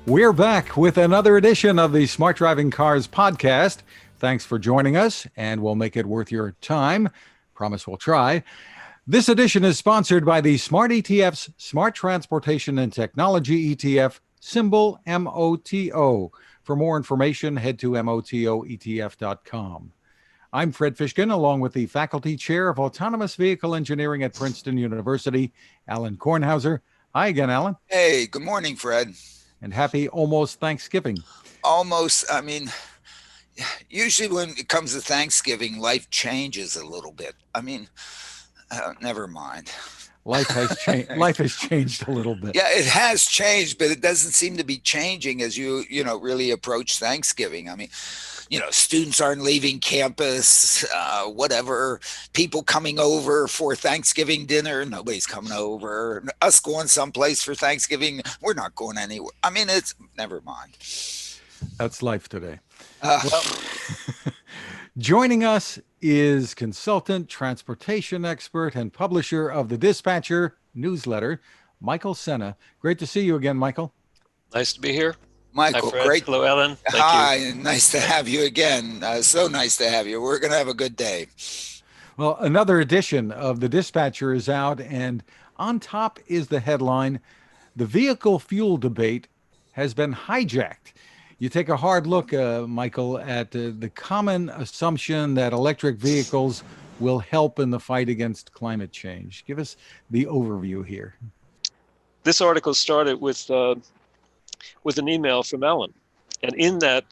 We're back with another edition of the Smart Driving Cars podcast. Thanks for joining us, and we'll make it worth your time. Promise we'll try. This edition is sponsored by the Smart ETF's Smart Transportation and Technology ETF, symbol MOTO. For more information, head to motoetf.com. I'm Fred Fishkin, along with the Faculty Chair of Autonomous Vehicle Engineering at Princeton University, Alain Kornhauser. Hi again, Alan. Hey, good morning, Fred. And happy almost Thanksgiving. Almost, usually when it comes to Thanksgiving, life changes a little bit. Never mind. Life has changed. Life has changed a little bit. Yeah, it has changed, but it doesn't seem to be changing as you really approach Thanksgiving. Students aren't leaving campus, whatever. People coming over for Thanksgiving dinner, nobody's coming over. Us going someplace for Thanksgiving, we're not going anywhere. It's never mind. That's life today. Joining us is consultant, transportation expert, and publisher of the Dispatcher newsletter, Michael Sena. Great to see you again, Michael. Nice to be here. Michael, hi, great. Hello, Ellen. Hi, nice to have you again. So nice to have you. We're going to have a good day. Well, another edition of the Dispatcher is out, and on top is the headline, "The vehicle fuel debate has been hijacked." You take a hard look, Michael, at the common assumption that electric vehicles will help in the fight against climate change. Give us the overview here. This article started with an email from Ellen. And in that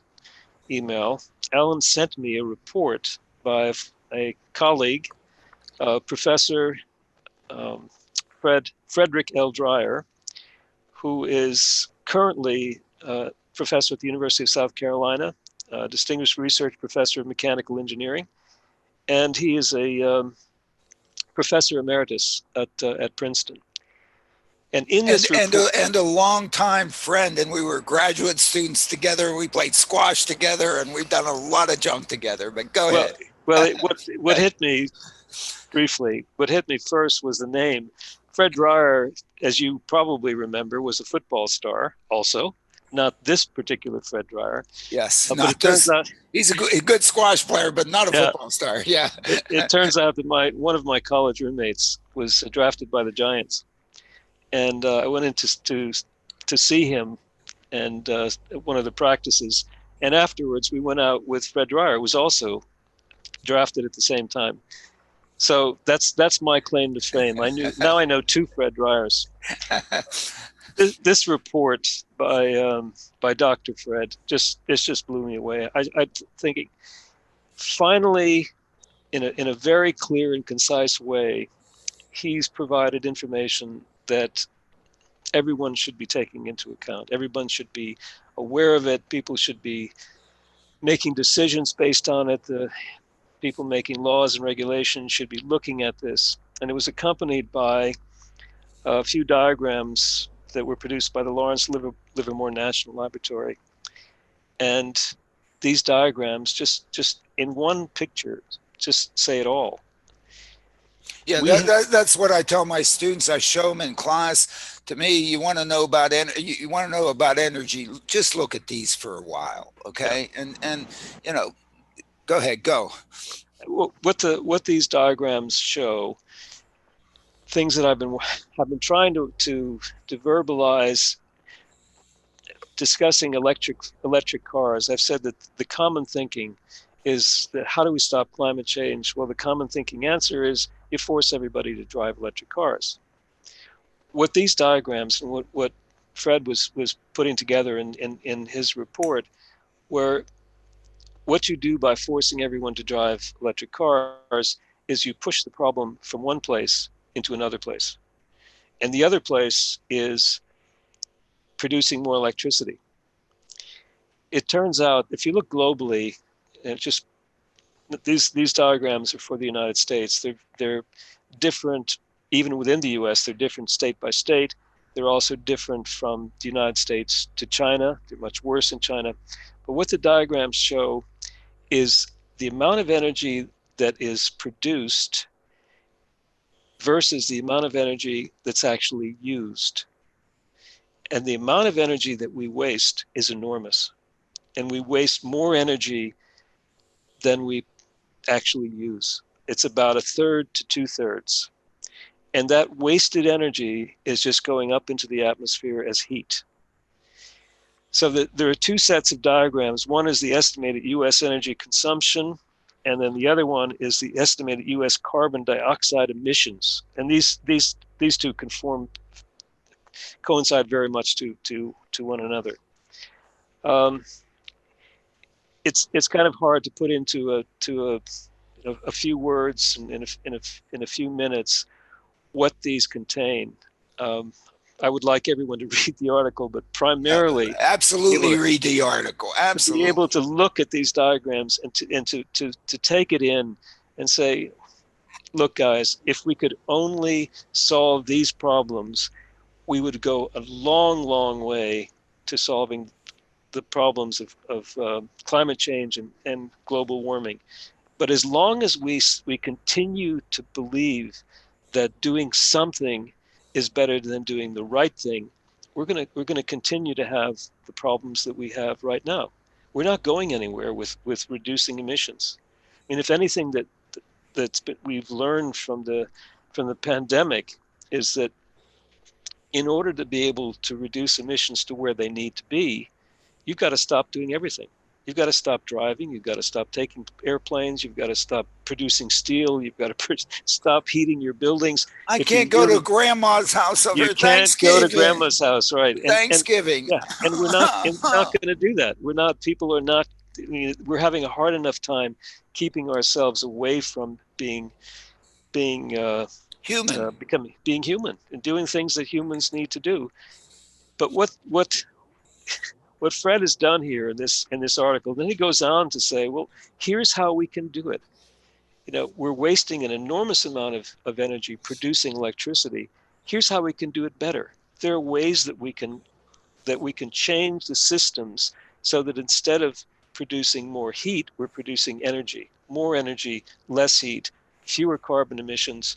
email, Ellen sent me a report by a colleague, Professor Frederick L. Dreyer, who is currently professor at the University of South Carolina, distinguished research professor of mechanical engineering, and he is a professor emeritus at Princeton. And in this report, and a longtime friend, and we were graduate students together. We played squash together, and we've done a lot of junk together. But go ahead. What hit me briefly? What hit me first was the name. Fred Dreyer, as you probably remember, was a football star. Also, not this particular Fred Dreyer. Yes, but it turns out he's a good squash player, but not a football star. Yeah. It turns out that one of my college roommates was drafted by the Giants. And I went in to see him and at one of the practices. And afterwards, we went out with Fred Dreyer, who was also drafted at the same time. So that's my claim to fame. Now I know two Fred Dryers. This report by Dr. Fred just blew me away. I'm thinking, finally, in a very clear and concise way, he's provided information that everyone should be taking into account. Everyone should be aware of it. People should be making decisions based on it. The people making laws and regulations should be looking at this. And it was accompanied by a few diagrams that were produced by the Lawrence Livermore National Laboratory. And these diagrams just in one picture just say it all. Yeah, that's what I tell my students. I show them in class. To me, you want to know about energy. Just look at these for a while, okay? Yeah. And go ahead, go. What these diagrams show, things that I've been trying to verbalize, discussing electric cars. I've said that the common thinking is that how do we stop climate change? Well, the common thinking answer is you force everybody to drive electric cars. What these diagrams and what Fred was putting together in his report were what you do by forcing everyone to drive electric cars is you push the problem from one place into another place. And the other place is producing more electricity. It turns out, if you look globally, and just these diagrams are for the United States. They're different, even within the US, they're different state by state. They're also different from the United States to China. They're much worse in China. But what the diagrams show is the amount of energy that is produced versus the amount of energy that's actually used. And the amount of energy that we waste is enormous. And we waste more energy than we actually use. It's about 1/3 to 2/3. And that wasted energy is just going up into the atmosphere as heat. So there are two sets of diagrams. One is the estimated US energy consumption, and then the other one is the estimated US carbon dioxide emissions. And these two coincide very much to one another. It's kind of hard to put into a few words in a few minutes what these contain. I would like everyone to read the article, but primarily absolutely read the article. Absolutely, be able to look at these diagrams and to take it in and say, look, guys, if we could only solve these problems, we would go a long, long way to solving the problems of climate change and global warming. But as long as we continue to believe that doing something is better than doing the right thing, we're gonna continue to have the problems that we have right now. We're not going anywhere with reducing emissions. I mean, if anything we've learned from the pandemic is that in order to be able to reduce emissions to where they need to be, you've got to stop doing everything. You've got to stop driving. You've got to stop taking airplanes. You've got to stop producing steel. You've got to stop heating your buildings. I can't go to grandma's house over Thanksgiving. You can't go to grandma's house, right? Thanksgiving. And we're not going to do that. People are not. I mean, we're having a hard enough time keeping ourselves away from being human, being human and doing things that humans need to do. But what Fred has done here in this article, then he goes on to say, well, here's how we can do it. We're wasting an enormous amount of energy producing electricity. Here's how we can do it better. There are ways that we can change the systems so that instead of producing more heat, we're producing energy. More energy, less heat, fewer carbon emissions,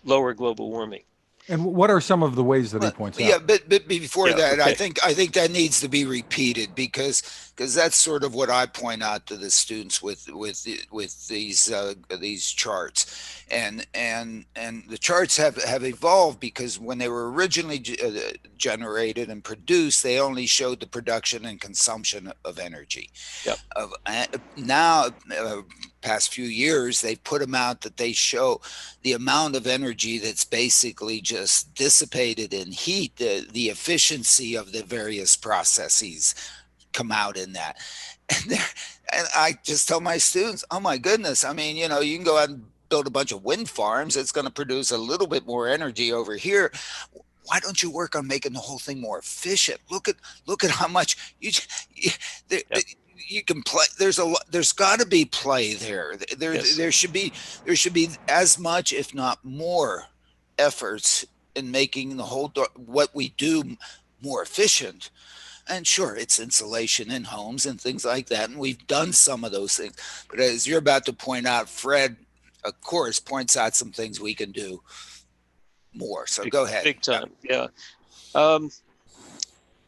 lower global warming. And what are some of the ways that he points out? Yeah, but before that, okay. I think that needs to be repeated because that's sort of what I point out to the students with these charts, and the charts have evolved because when they were originally generated and produced, they only showed the production and consumption of energy. Yep. Now, past few years, they put them out that they show the amount of energy that's basically just dissipated in heat, the efficiency of the various processes come out in that. And I just tell my students, oh my goodness, I mean, you can go out and build a bunch of wind farms. It's going to produce a little bit more energy over here. Why don't you work on making the whole thing more efficient? Look at how much you can play. There's got to be play there. There should be as much, if not more, efforts in making the whole what we do more efficient. And sure, it's insulation in homes and things like that, and we've done some of those things. But as you're about to point out, Fred, of course, points out some things we can do more. So go ahead. Big time, yeah.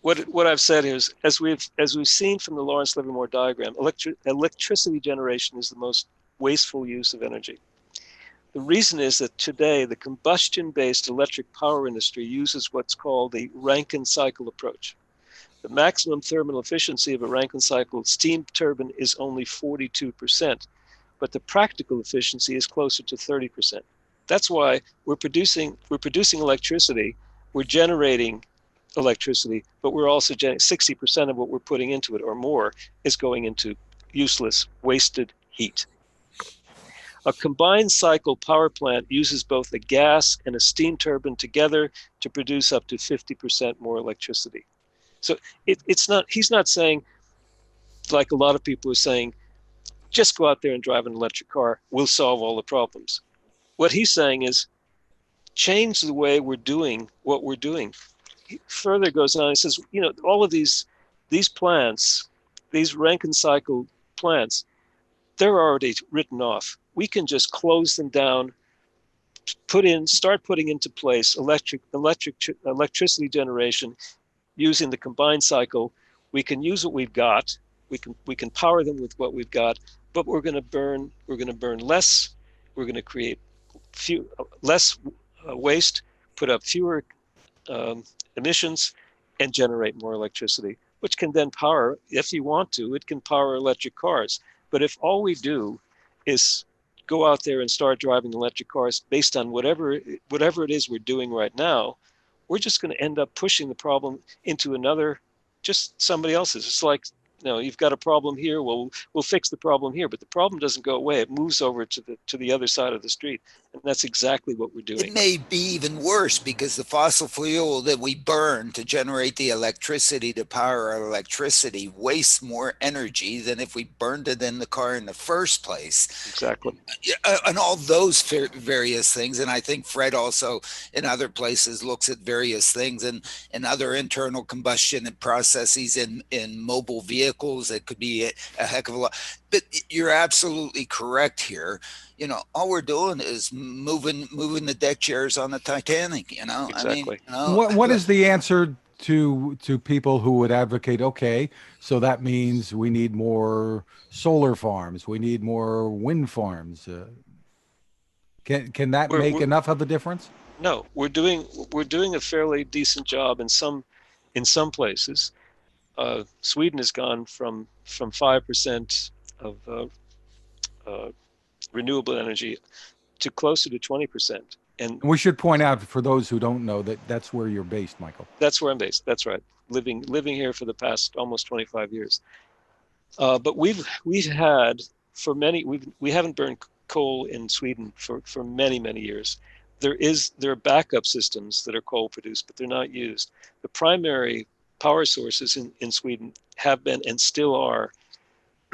What I've said is, as we've seen from the Lawrence Livermore diagram, electricity generation is the most wasteful use of energy. The reason is that today the combustion-based electric power industry uses what's called the Rankine cycle approach. The maximum thermal efficiency of a Rankine cycle steam turbine is only 42%, but the practical efficiency is closer to 30%. That's why we're producing electricity, we're generating electricity, but we're also 60% of what we're putting into it or more is going into useless, wasted heat. A combined cycle power plant uses both a gas and a steam turbine together to produce up to 50% more electricity. So he's not saying, like a lot of people are saying, just go out there and drive an electric car, we'll solve all the problems. What he's saying is change the way we're doing what we're doing. He further goes on, he says, all of these plants, these Rankine cycle plants, they're already written off. We can just close them down, start putting into place electricity generation using the combined cycle, we can use what we've got. We can power them with what we've got, but we're going to burn less. We're going to create less waste, put up fewer emissions, and generate more electricity, which can then power, if you want to, it can power electric cars. But if all we do is go out there and start driving electric cars based on whatever it is we're doing right now, we're just going to end up pushing the problem into another, just somebody else's. It's like, you've got a problem here. Well, we'll fix the problem here, but the problem doesn't go away. It moves over to the other side of the street, and that's exactly what we're doing. It may be even worse because the fossil fuel that we burn to generate the electricity to power our electricity wastes more energy than if we burned it in the car in the first place. Exactly. And all those various things. And I think Fred also in other places looks at various things and other internal combustion and processes in mobile vehicles. That could be a heck of a lot. But you're absolutely correct here. All we're doing is moving the deck chairs on the Titanic. Exactly. What is the answer to people who would advocate? Okay, so that means we need more solar farms, we need more wind farms. Can that make enough of a difference? No, we're doing a fairly decent job in some places. Sweden has gone from 5% of renewable energy to closer to 20%. And we should point out for those who don't know that that's where you're based, Michael. That's where I'm based. That's right. Living here for the past almost 25 years. But we've had for many. We haven't burned coal in Sweden for many years. There are backup systems that are coal produced, but they're not used. The primary power sources in Sweden have been and still are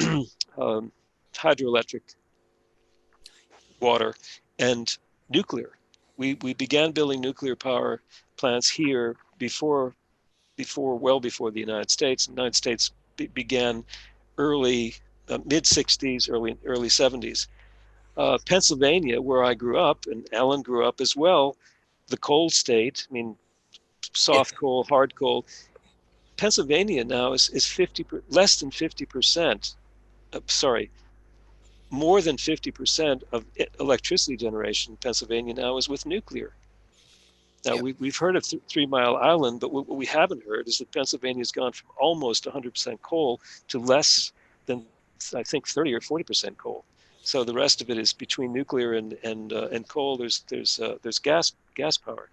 hydroelectric, water, and nuclear. We began building nuclear power plants here well before the United States. The United States began early mid 60s, early 70s. Pennsylvania, where I grew up, and Alan grew up as well, the coal state. I mean, soft coal, hard coal. Pennsylvania now is less than 50%. More than 50% of electricity generation in Pennsylvania now is with nuclear. Now, we've heard of 3 Mile Island, but what we haven't heard is that Pennsylvania's gone from almost 100% coal to less than, I think, 30 or 40% coal. So the rest of it is between nuclear and coal. There's gas power.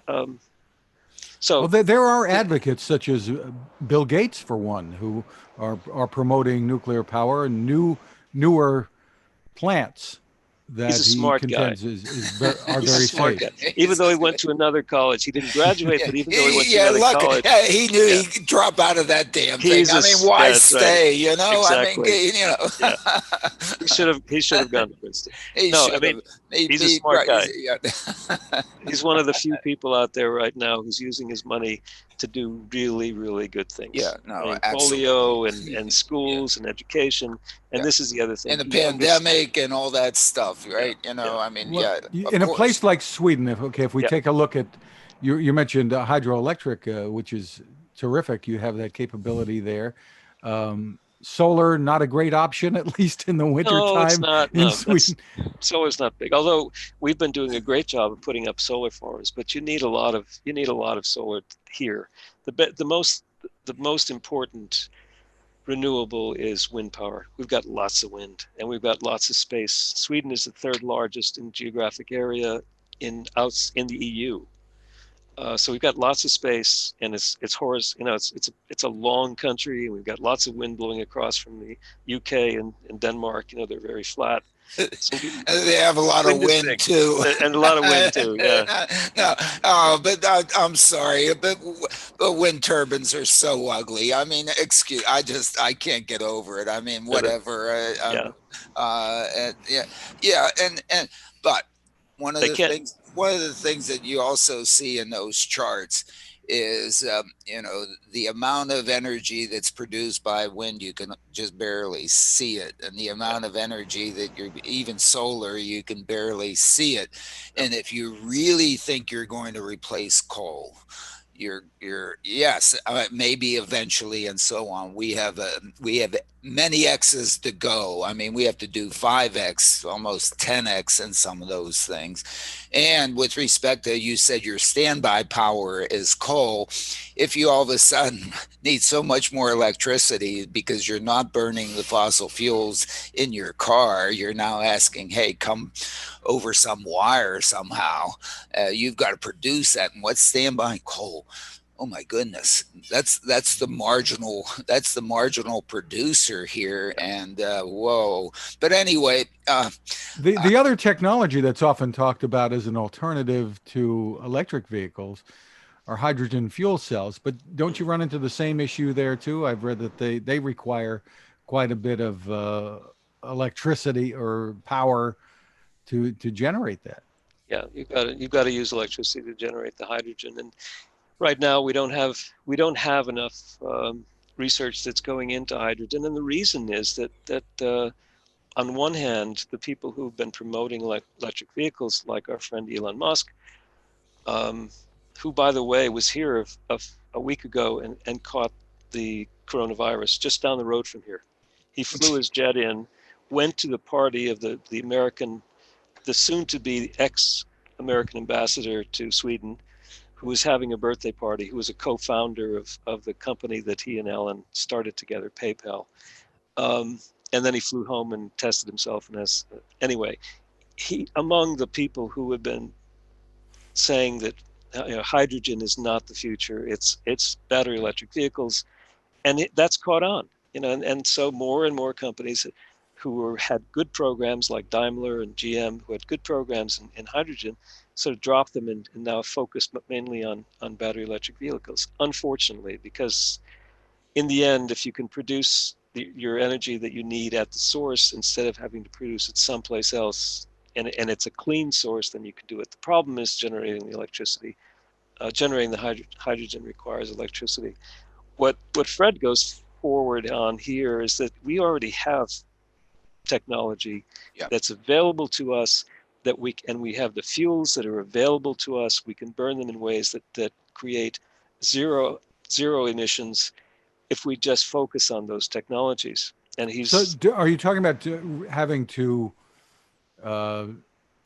Well, there are advocates such as Bill Gates, for one, who are promoting nuclear power and newer plants that he contends are very smart safe. guy. Even though he went to another college, he didn't graduate, but even though he went to another college, he knew he could drop out of that damn thing. Why stay? Right. Exactly. Exactly. He should have gone to Princeton. He's a smart guy. He's one of the few people out there right now who's using his money to do really, really good things. Polio and schools and education. And this is the other thing. And the pandemic and all that stuff, right? In a place like Sweden, if we take a look at, you mentioned hydroelectric, which is terrific. You have that capability there. Solar, not a great option, at least in the wintertime in Sweden. Solar's not big. Although we've been doing a great job of putting up solar farms, but you need a lot of solar here. The most important renewable is wind power. We've got lots of wind and we've got lots of space. Sweden is the third largest in geographic area in the EU. So we've got lots of space, and it's a long country, and we've got lots of wind blowing across from the UK and Denmark. They're very flat. So they have a lot of wind too, and a lot of wind too. Yeah. But I'm sorry, but wind turbines are so ugly. I mean, I can't get over it. I mean, whatever. But one of the things that you also see in those charts is, the amount of energy that's produced by wind, you can just barely see it. And the amount of energy that even solar, you can barely see it. And if you really think you're going to replace coal, you're yes, maybe eventually, and so on. We have many X's to go. I mean, we have to do 5X, almost 10X in some of those things. And with respect to, you said your standby power is coal. If you all of a sudden need so much more electricity because you're not burning the fossil fuels in your car, you're now asking, hey, come over some wire somehow. You've got to produce that. And what's standby coal? Oh my goodness, that's the marginal producer here, and whoa. But anyway, The other technology that's often talked about as an alternative to electric vehicles are hydrogen fuel cells. But don't you run into the same issue there too? I've read that they require quite a bit of electricity or power to generate that. Yeah, you've got to use electricity to generate the hydrogen, and right now we don't have enough research that's going into hydrogen, and the reason is that on one hand, the people who've been promoting electric vehicles, like our friend Elon Musk, who, by the way, was here a week ago and caught the coronavirus just down the road from here. He flew his jet in, went to the party of the soon-to-be ex-American ambassador to Sweden, who was having a birthday party, who was a co-founder of the company that he and Ellen started together, PayPal. And then he flew home and tested himself. And anyway, he, among the people who have been saying that hydrogen is not the future, it's battery electric vehicles, and that's caught on. And so more and more companies who had good programs, like Daimler and GM, who had good programs in hydrogen, sort of dropped them and now focus mainly on battery electric vehicles, unfortunately, because in the end, if you can produce your energy that you need at the source instead of having to produce it someplace else, and it's a clean source, then you can do it. The problem is generating the electricity. Generating the hydrogen requires electricity. What Fred goes forward on here is that we already have technology that's available to us, that we have the fuels that are available to us. We can burn them in ways that create zero emissions if we just focus on those technologies. And are you talking about having to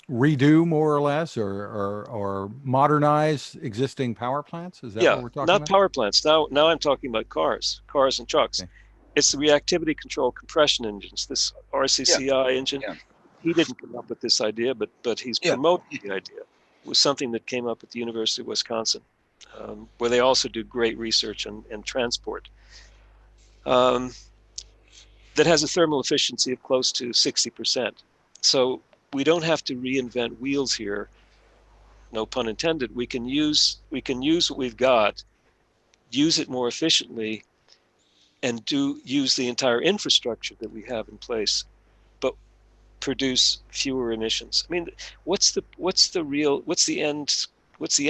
redo more or less, or modernize existing power plants? Is that what we're talking about? Not power plants. Now I'm talking about cars and trucks. Okay. It's the reactivity control compression engines, this RCCI engine. Yeah. He didn't come up with this idea, but he's promoting the idea. It was something that came up at the University of Wisconsin, where they also do great research and transport. That has a thermal efficiency of close to 60%. So we don't have to reinvent wheels here, no pun intended. We can use what we've got, use it more efficiently, and use the entire infrastructure that we have in place, but produce fewer emissions. I mean, what's the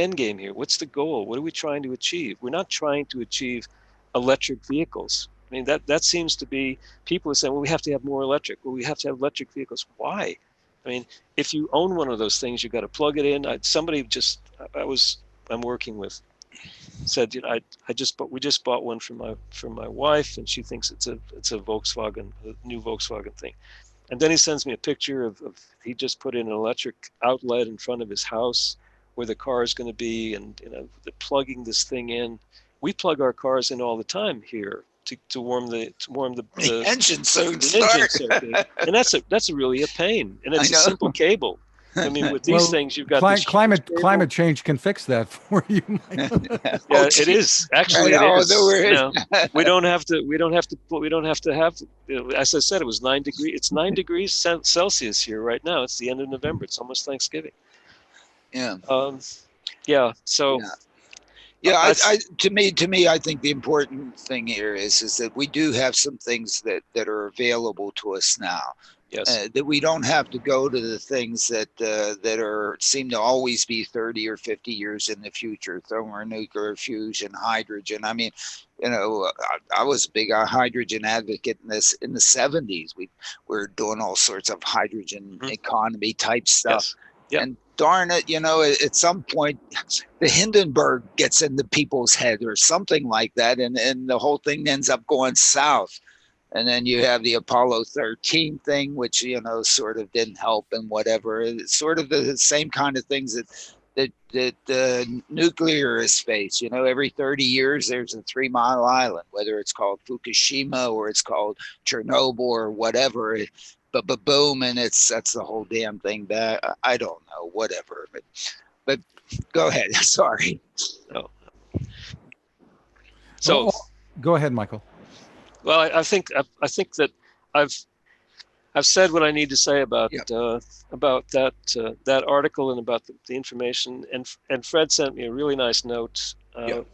end game here? What's the goal? What are we trying to achieve? We're not trying to achieve electric vehicles. I mean, that seems to be, people are saying, well, we have to have more electric. Well, we have to have electric vehicles. Why? I mean, if you own one of those things, you've got to plug it in. I'm working with said, we just bought one for my wife, and she thinks it's a Volkswagen, a new Volkswagen thing. And then he sends me a picture of he just put in an electric outlet in front of his house where the car is going to be, and they're plugging this thing in. We plug our cars in all the time here to warm the engine circuit. And that's really a pain, and it's a simple cable. I mean, with these things, you've got climate change can fix that for you. It is actually. We don't have to have. As I said, it was 9 degrees. It's 9 degrees Celsius here right now. It's the end of November. It's almost Thanksgiving. Yeah. So. Yeah, to me, I think the important thing here is that we do have some things that are available to us now. Yes. That we don't have to go to the things that seem to always be 30 or 50 years in the future: thermonuclear fusion, hydrogen. I mean, I was a big hydrogen advocate in the 70s. We were doing all sorts of hydrogen economy type stuff. Yes. Yep. And darn it, at some point the Hindenburg gets into people's head or something like that, and the whole thing ends up going south. And then you have the Apollo 13 thing, which, sort of didn't help and whatever. It's sort of the same kind of things that nuclearists face. Every 30 years there's a 3 Mile Island, whether it's called Fukushima or it's called Chernobyl or whatever. But boom, and that's the whole damn thing back. I don't know, whatever. But go ahead. Sorry. No. So go ahead, Michael. Well, I think that I've said what I need to say about that article and about the information. And Fred sent me a really nice note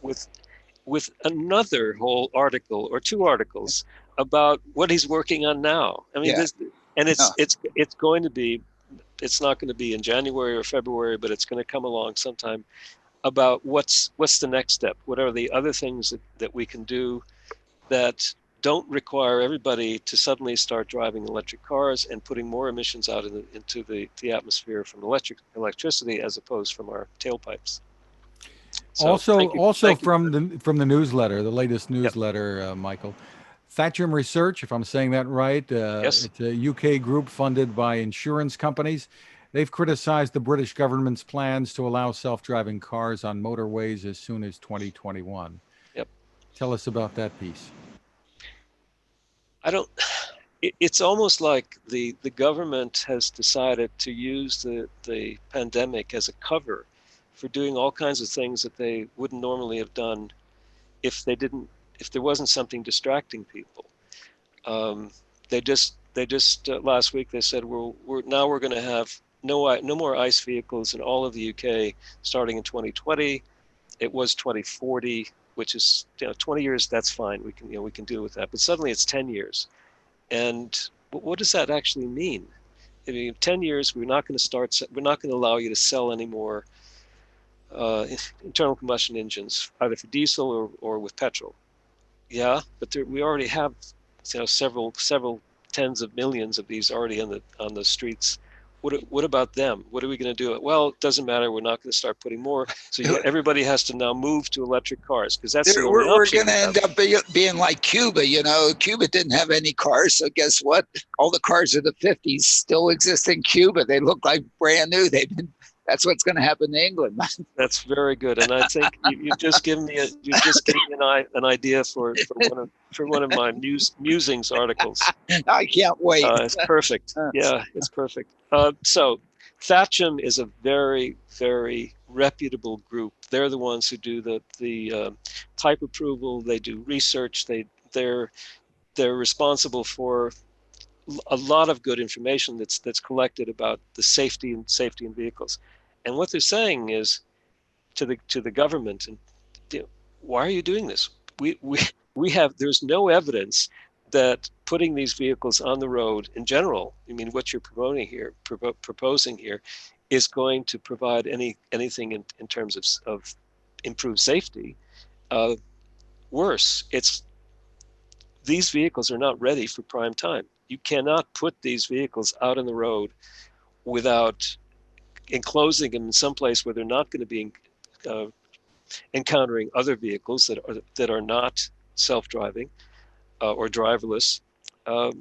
with another whole article or 2 articles about what he's working on now. I mean, it's going to be, it's not going to be in January or February, but it's going to come along sometime, about what's the next step. What are the other things that we can do that don't require everybody to suddenly start driving electric cars and putting more emissions out into the atmosphere from electricity as opposed from our tailpipes. So also from the newsletter, the latest newsletter, Michael, Thatcham Research, if I'm saying that right, yes. It's a UK group funded by insurance companies. They've criticized the British government's plans to allow self-driving cars on motorways as soon as 2021. Yep. Tell us about that piece. It's almost like the government has decided to use the pandemic as a cover for doing all kinds of things that they wouldn't normally have done if there wasn't something distracting people. They just last week they said we're going to have no more ICE vehicles in all of the UK starting in 2020. It was 2040. Which is 20 years. That's fine. We can deal with that. But suddenly it's 10 years, and what does that actually mean? I mean, 10 years we're not going to allow you to sell any more internal combustion engines, either for diesel or with petrol. Yeah, but we already have several tens of millions of these already on the streets. What about them? What are we going to do? Well, it doesn't matter. We're not going to start putting more. So everybody has to now move to electric cars because that's the only option. We're going to end up being like Cuba. Cuba didn't have any cars. So guess what? All the cars of the 50s still exist in Cuba. They look like brand new. That's what's going to happen in England. That's very good, and I think you've just given me an idea for one of my musings articles. I can't wait. It's perfect. Yeah, it's perfect. So Thatcham is a very, very reputable group. They're the ones who do the type approval. They do research. They're responsible for a lot of good information that's collected about the safety in vehicles. And what they're saying is to the government, and why are you doing this? There's no evidence that putting these vehicles on the road in general, I mean, what you're proposing here is going to provide anything in terms of improved safety. Worse, these vehicles are not ready for prime time. You cannot put these vehicles out on the road without enclosing them in some place where they're not going to be encountering other vehicles that are not self-driving or driverless.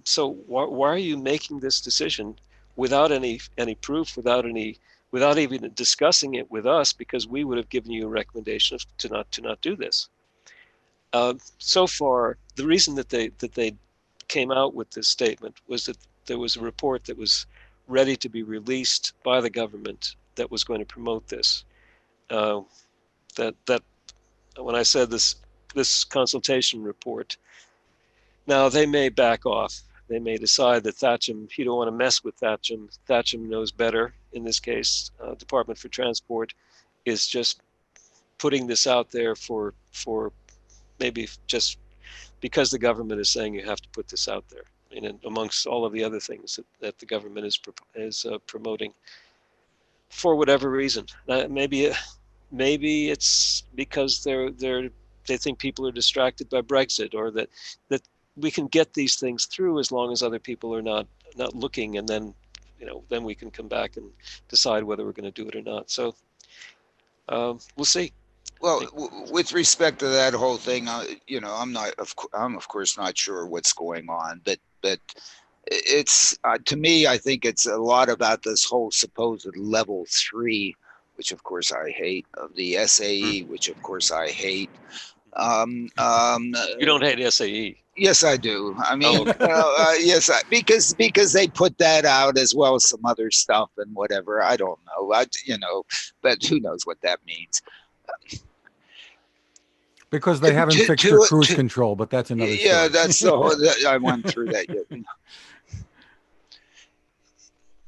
So why are you making this decision without any proof, without even discussing it with us? Because we would have given you a recommendation to not do this. So far, the reason that they came out with this statement was that there was a report that was ready to be released by the government that was going to promote this. That when I said this consultation report, now they may back off. They may decide that Thatcham, you don't want to mess with Thatcham. Thatcham knows better in this case. Department for Transport is just putting this out there for maybe just because the government is saying you have to put this out there. And amongst all of the other things that the government is promoting, for whatever reason, maybe it's because they think people are distracted by Brexit, or that we can get these things through as long as other people are not looking, and then then we can come back and decide whether we're going to do it or not. So we'll see. Well, with respect to that whole thing, I'm of course not sure what's going on, but it's to me, I think it's a lot about this whole supposed level 3, which of course I hate, of the SAE, which of course I hate. You don't hate SAE? Yes, I do. I mean, yes, because they put that out as well as some other stuff and whatever. I don't know, but who knows what that means. Because they haven't fixed their cruise control, but that's another story. Yeah, that's the whole, I went through that.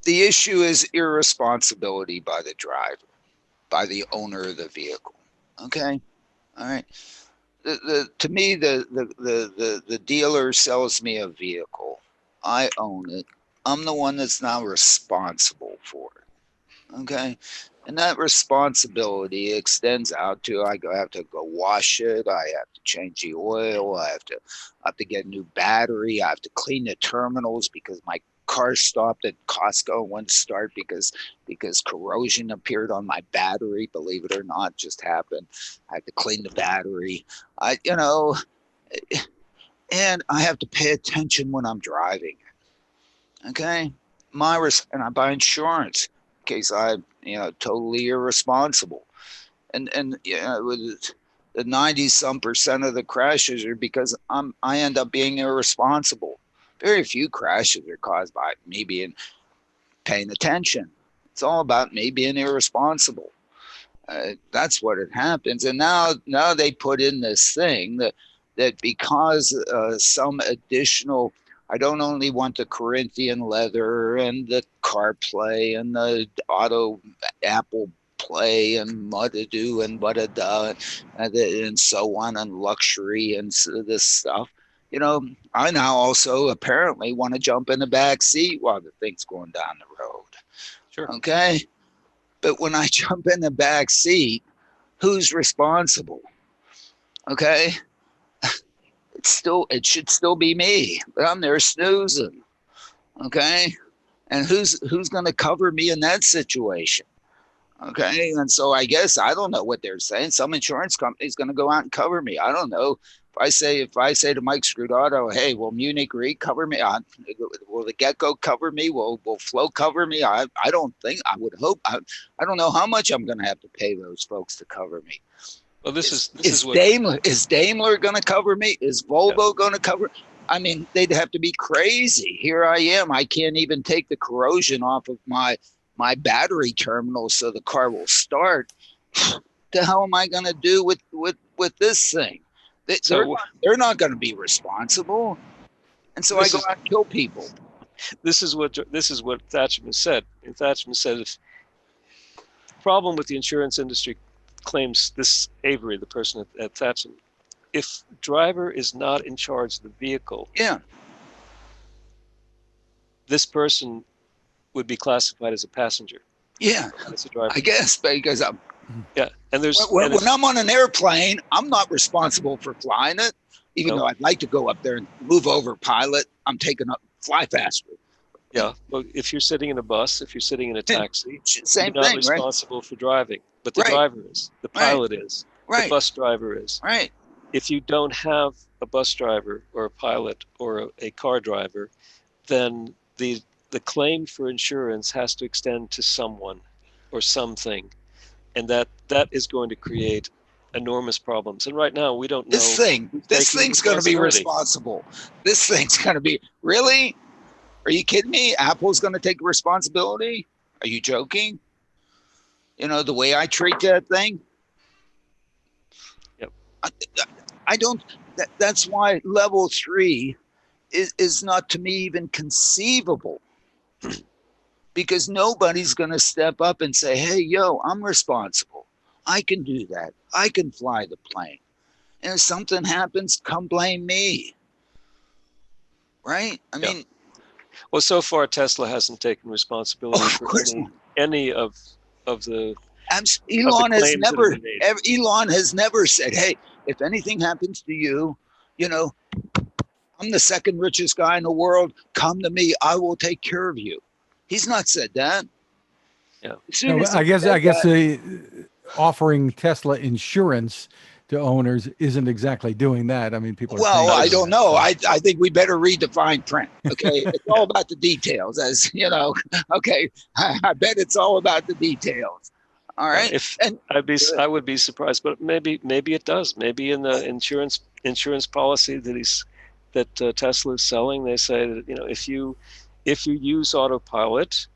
The issue is irresponsibility by the driver, by the owner of the vehicle. Okay, all right. To me, the dealer sells me a vehicle. I own it. I'm the one that's now responsible for it. Okay. And that responsibility extends out to I have to go wash it. I have to change the oil. I have to get a new battery. I have to clean the terminals because my car stopped at Costco and wouldn't start because corrosion appeared on my battery. Believe it or not, just happened. I had to clean the battery. And I have to pay attention when I'm driving. Okay, and I buy insurance in case I'm totally irresponsible. And with the 90-some% of the crashes are because I end up being irresponsible. Very few crashes are caused by me being paying attention. It's all about me being irresponsible. That's what it happens. And now they put in this thing that because some additional, I don't only want the Corinthian leather and the CarPlay and the Apple Play and Mudadoo and Budada and so on and luxury and this stuff. I now also apparently want to jump in the back seat while the thing's going down the road. Sure. Okay. But when I jump in the back seat, who's responsible? Okay. It should still be me, but I'm there snoozing. Okay. And who's going to cover me in that situation? Okay. And so I guess, I don't know what they're saying. Some insurance company is going to go out and cover me. I don't know. If I say to Mike Scrutato, hey, will Munich Re cover me? Will the Gecko cover me? Will Flo cover me? I don't think. I would hope. I don't know how much I'm going to have to pay those folks to cover me. Well, is Daimler going to cover me? Is Volvo going to cover? I mean, they'd have to be crazy. Here I am. I can't even take the corrosion off of my battery terminal so the car will start. The hell am I going to do with this thing? They're not going to be responsible, and so I go out and kill people. This is what Thatcham has said. And Thatcham said, if the problem with the insurance industry, claims this Avery, the person at Thatcham, if driver is not in charge of the vehicle, this person would be classified as a passenger. Yeah, as a driver. I guess because I'm. Yeah, and when I'm on an airplane, I'm not responsible for flying it, even though I'd like to go up there and move over pilot. I'm taking up fly faster. Yeah, well, if you're sitting in a bus, if you're sitting in a taxi, same you're not thing, responsible for driving, but the driver is, the pilot is, the bus driver is. Right. If you don't have a bus driver or a pilot or a car driver, then the claim for insurance has to extend to someone or something. And that is going to create enormous problems. And right now, we don't know. This thing's going to be responsible. This thing's going to be, really? Are you kidding me? Apple's going to take responsibility? Are you joking? The way I treat that thing? Yep. I don't, that's why level 3 is not, to me, even conceivable. Because nobody's going to step up and say, hey, yo, I'm responsible. I can do that. I can fly the plane. And if something happens, come blame me. Right? I mean. Well, so far, Tesla hasn't taken responsibility for any of the. Elon has never said, hey, if anything happens to you, I'm the second richest guy in the world. Come to me. I will take care of you. He's not said that. Yeah. As soon No, as he I guess said that, the offering Tesla insurance to owners isn't exactly doing that. I mean, people are well, paying Not for I ex- don't that. know. So. I think we better read the fine print. Okay, it's all about the details, as you know. Okay, I bet it's all about the details. All right, If and I would be surprised, but maybe it does. Maybe in the insurance policy that Tesla is selling, they say that if you use autopilot,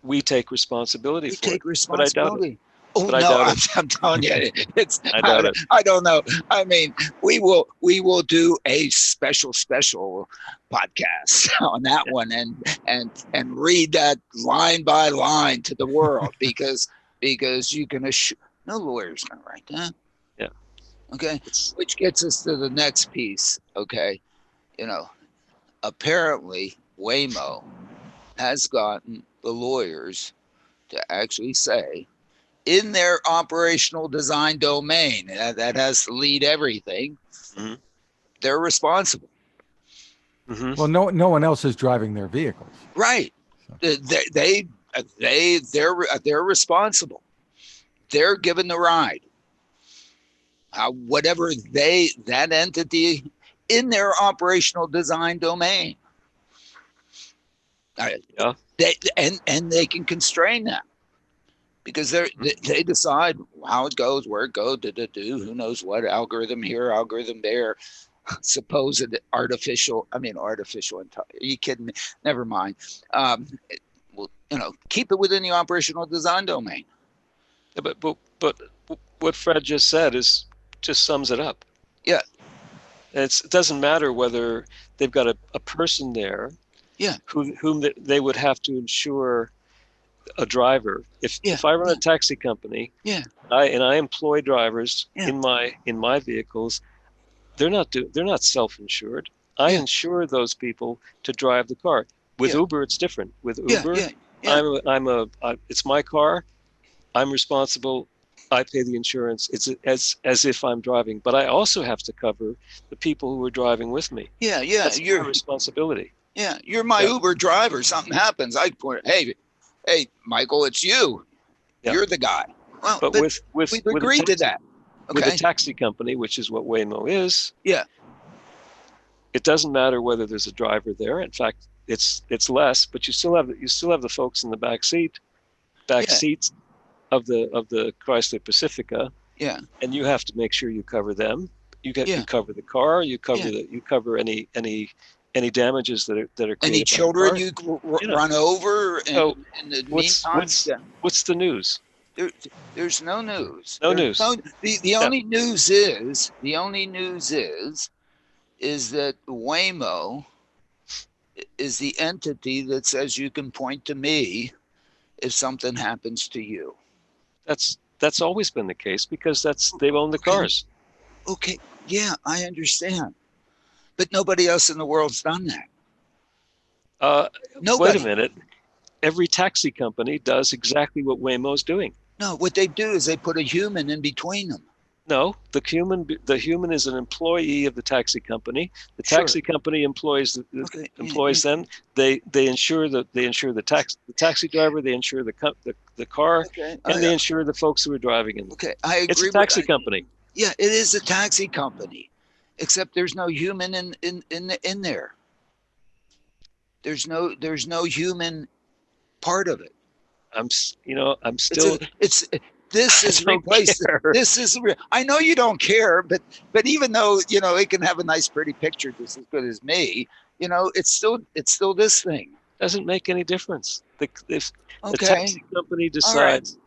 we take responsibility we for it. take But I doubt it. responsibility. Oh But I no, doubt it. I'm telling you, it's I doubt it. I don't know. I mean, we will do a special podcast on that Yeah. one, and read that line by line to the world, because you can assure no lawyer's gonna write that. Yeah. Okay, It's which gets us to the next piece. Okay, apparently Waymo has gotten the lawyers to actually say, in their operational design domain, that has to lead everything, Mhm. they're responsible. Mhm. Well, no one else is driving their vehicles. Right. They're responsible. They're given the ride. Whatever that entity in their operational design domain. Yeah. And they can constrain that, because they decide how it goes, where it goes, who knows what, algorithm here, algorithm there, supposed artificial intelligence. Are you kidding me? Never mind. Well, keep it within the operational design domain. But what Fred just said just sums it up. Yeah. It doesn't matter whether they've got a person there, Yeah. whom they would have to insure a driver. If I run a taxi company, Yeah. I employ drivers Yeah. in my vehicles, they're not self-insured. I Yeah. insure those people to drive the car. With Yeah. Uber, it's different. With Yeah. Uber, Yeah. it's my car. I'm responsible. I pay the insurance. It's as if I'm driving, but I also have to cover the people who are driving with me. Yeah. That's my responsibility. Yeah. You're my Uber driver. Something happens, I point, hey, Michael, it's you. Yeah. You're the guy. Well, but we've agreed to that. Okay. With a taxi company, which is what Waymo is, Yeah. it doesn't matter whether there's a driver there. In fact, it's less, but you still have the folks in the back seats of the Chrysler Pacifica. Yeah. And you have to make sure you cover them. You cover the car. You cover any damages that are created. Any children you run over. So in the meantime, what's the news? There's no news. No news. The only news is that Waymo is the entity that says you can point to me if something happens to you. That's always been the case, because they've owned the cars. Okay, yeah, I understand, but nobody else in the world's done that. Nobody. Wait a minute. Every taxi company does exactly what Waymo's doing. No, what they do is they put a human in between them. No, the human is an employee of the taxi company. The taxi company employs them. They insure the taxi driver. They insure the car, and they insure the folks who are driving in. Okay, I agree. It's a taxi company. Yeah, it is a taxi company, except there's no human in there. There's no human part of it. I'm still. This is replaced. This is. I know you don't care, but even though it can have a nice, pretty picture just as good as me, it's still this thing. Doesn't make any difference. If the taxi company decides,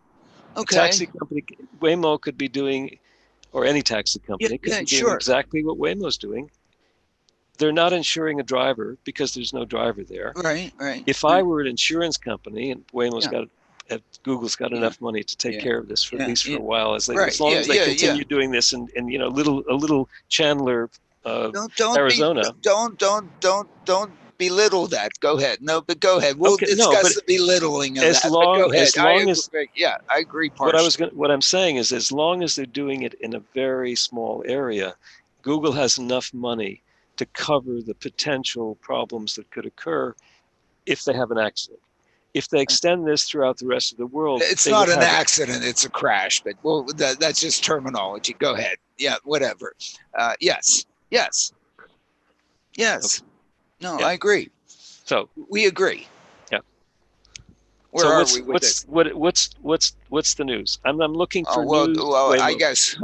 the taxi company, Waymo could be doing, or any taxi company could be doing exactly what Waymo's doing. They're not insuring a driver because there's no driver there. Right. If I were an insurance company and Google's got enough money to take care of this for at least for a while, as long as they continue doing this, and a little Chandler, Arizona. Don't belittle that. Go ahead. No, but go ahead. We'll discuss the belittling of that. Go ahead. I agree. What I'm saying is, as long as they're doing it in a very small area, Google has enough money to cover the potential problems that could occur if they have an accident. if they extend this throughout the rest of the world, It's they not would an have accident, it's a crash, but well, that's just terminology. Go ahead. Yeah, whatever. Yes. okay. No, Yeah. I agree. So We agree. yeah. Where So are we with this? what's the news? I'm looking for Well, news. I guess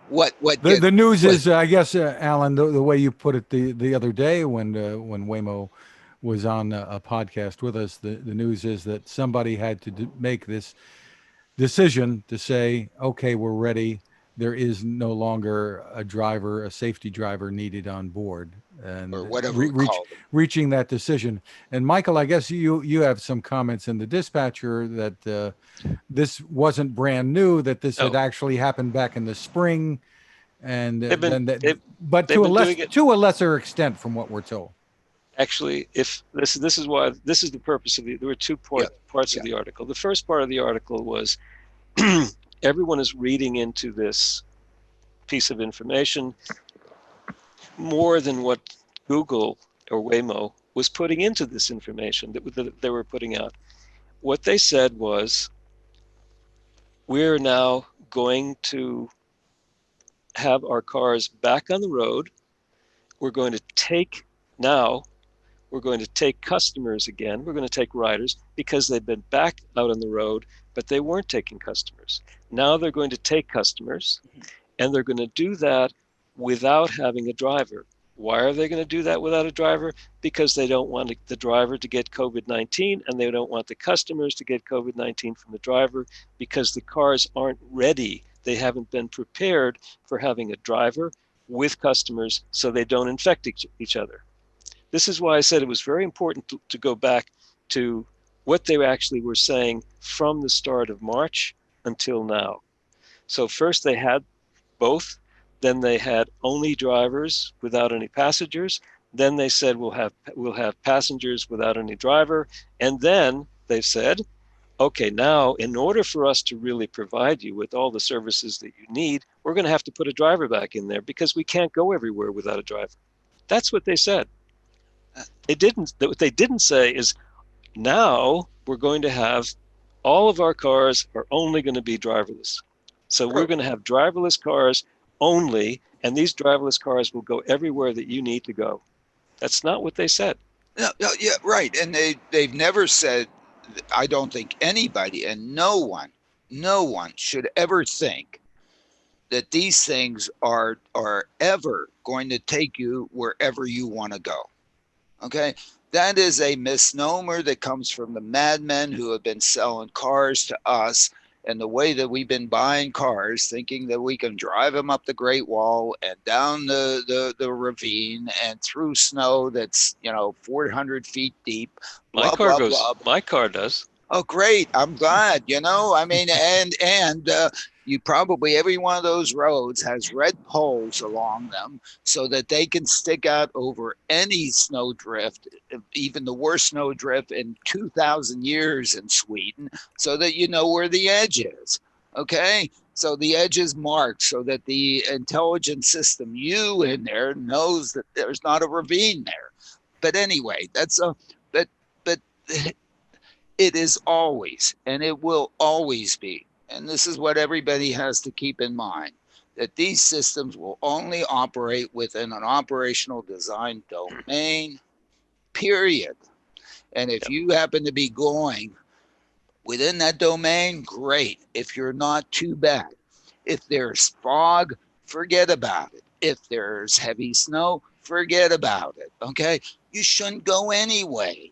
what The news is, I guess, Alan, the way you put it the other day when Waymo was on a podcast with us, the news is that somebody had to make this decision to say, okay, we're ready. There is no longer a safety driver needed on board, and or whatever we call them. reaching that decision. And Michael, I guess you have some comments in the dispatcher that this wasn't brand new, that this had No, actually happened back in the spring, and they've been then that, they've, but they've been doing it. to a lesser extent from what we're told. Actually, if this is why this is the purpose of there were two parts of the article. The first part of the article was everyone is reading into this piece of information more than what Google or Waymo was putting into this information that they were putting out. What they said was, we're now going to have our cars back on the road. We're going to take customers again. We're going to take riders because they've been back out on the road, but they weren't taking customers. Now they're going to take customers, and they're going to do that without having a driver. Why are they going to do that without a driver? Because they don't want the driver to get COVID-19, and they don't want the customers to get COVID-19 from the driver, because the cars aren't ready. They haven't been prepared for having a driver with customers so they don't infect each other. This is why I said it was very important to go back to what they actually were saying from the start of March until now. So first they had both, then they had only drivers without any passengers, then they said we'll have passengers without any driver, and then they said, okay, now in order for us to really provide you with all the services that you need, we're going to have to put a driver back in there because we can't go everywhere without a driver. That's what they said. What they didn't say is, now we're going to have all of our cars are only going to be driverless. So we're going to have driverless cars only, and these driverless cars will go everywhere that you need to go. That's not what they said. No, yeah, right. And they've never said, I don't think anybody, and no one should ever think that these things are ever going to take you wherever you want to go. Okay, that is a misnomer that comes from the madmen who have been selling cars to us, and the way that we've been buying cars, thinking that we can drive them up the Great Wall and down the ravine and through snow that's 400 feet deep. My car does. Oh, great! I'm glad. I mean, and you probably, every one of those roads has red poles along them so that they can stick out over any snowdrift, even the worst snowdrift in 2,000 years in Sweden, so that you know where the edge is. Okay, so the edge is marked so that the intelligent system, you in there, knows that there's not a ravine there. But anyway, but it is always, and it will always be, and this is what everybody has to keep in mind, that these systems will only operate within an operational design domain, period. And if you happen to be going within that domain, great. If you're not, too bad. If there's fog, forget about it. If there's heavy snow, forget about it. Okay, you shouldn't go anyway.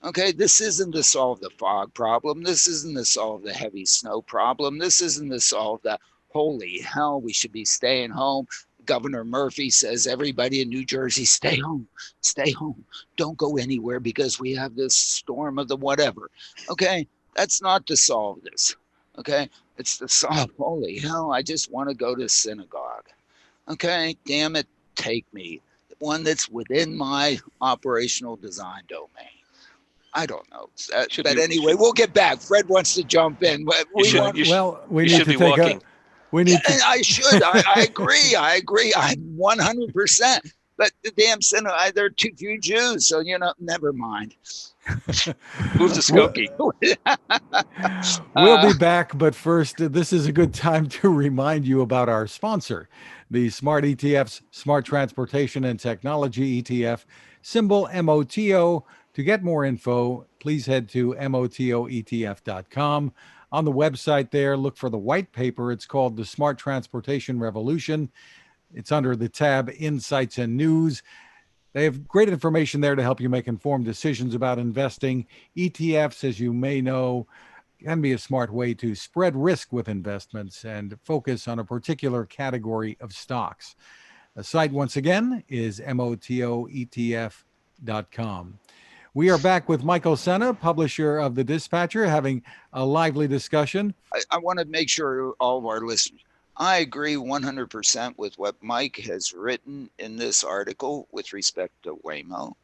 Okay, this isn't to solve the fog problem. This isn't to solve the heavy snow problem. This isn't to solve the, holy hell, we should be staying home. Governor Murphy says, everybody in New Jersey, stay home, don't go anywhere because we have this storm of the whatever. Okay, that's not to solve this. Okay, it's to solve, holy hell, I just want to go to synagogue. Okay, damn it, take me. One that's within my operational design domain. I don't know. But anyway, we'll get back. Fred wants to jump in. We need to take walking. I should. I agree. I'm 100%. But the damn sinner, there are too few Jews. So, never mind. Move to We'll, Skokie. we'll be back, but first, this is a good time to remind you about our sponsor, the Smart ETF's Smart Transportation and Technology ETF, symbol MOTO. To get more info, please head to motoetf.com. On the website there, look for the white paper. It's called The Smart Transportation Revolution. It's under the tab Insights and News. They have great information there to help you make informed decisions about investing. ETFs, as you may know, can be a smart way to spread risk with investments and focus on a particular category of stocks. The site, once again, is motoetf.com. We are back with Michael Sena, publisher of The Dispatcher, having a lively discussion. I want to make sure all of our listeners, I agree 100% with what Mike has written in this article with respect to Waymo,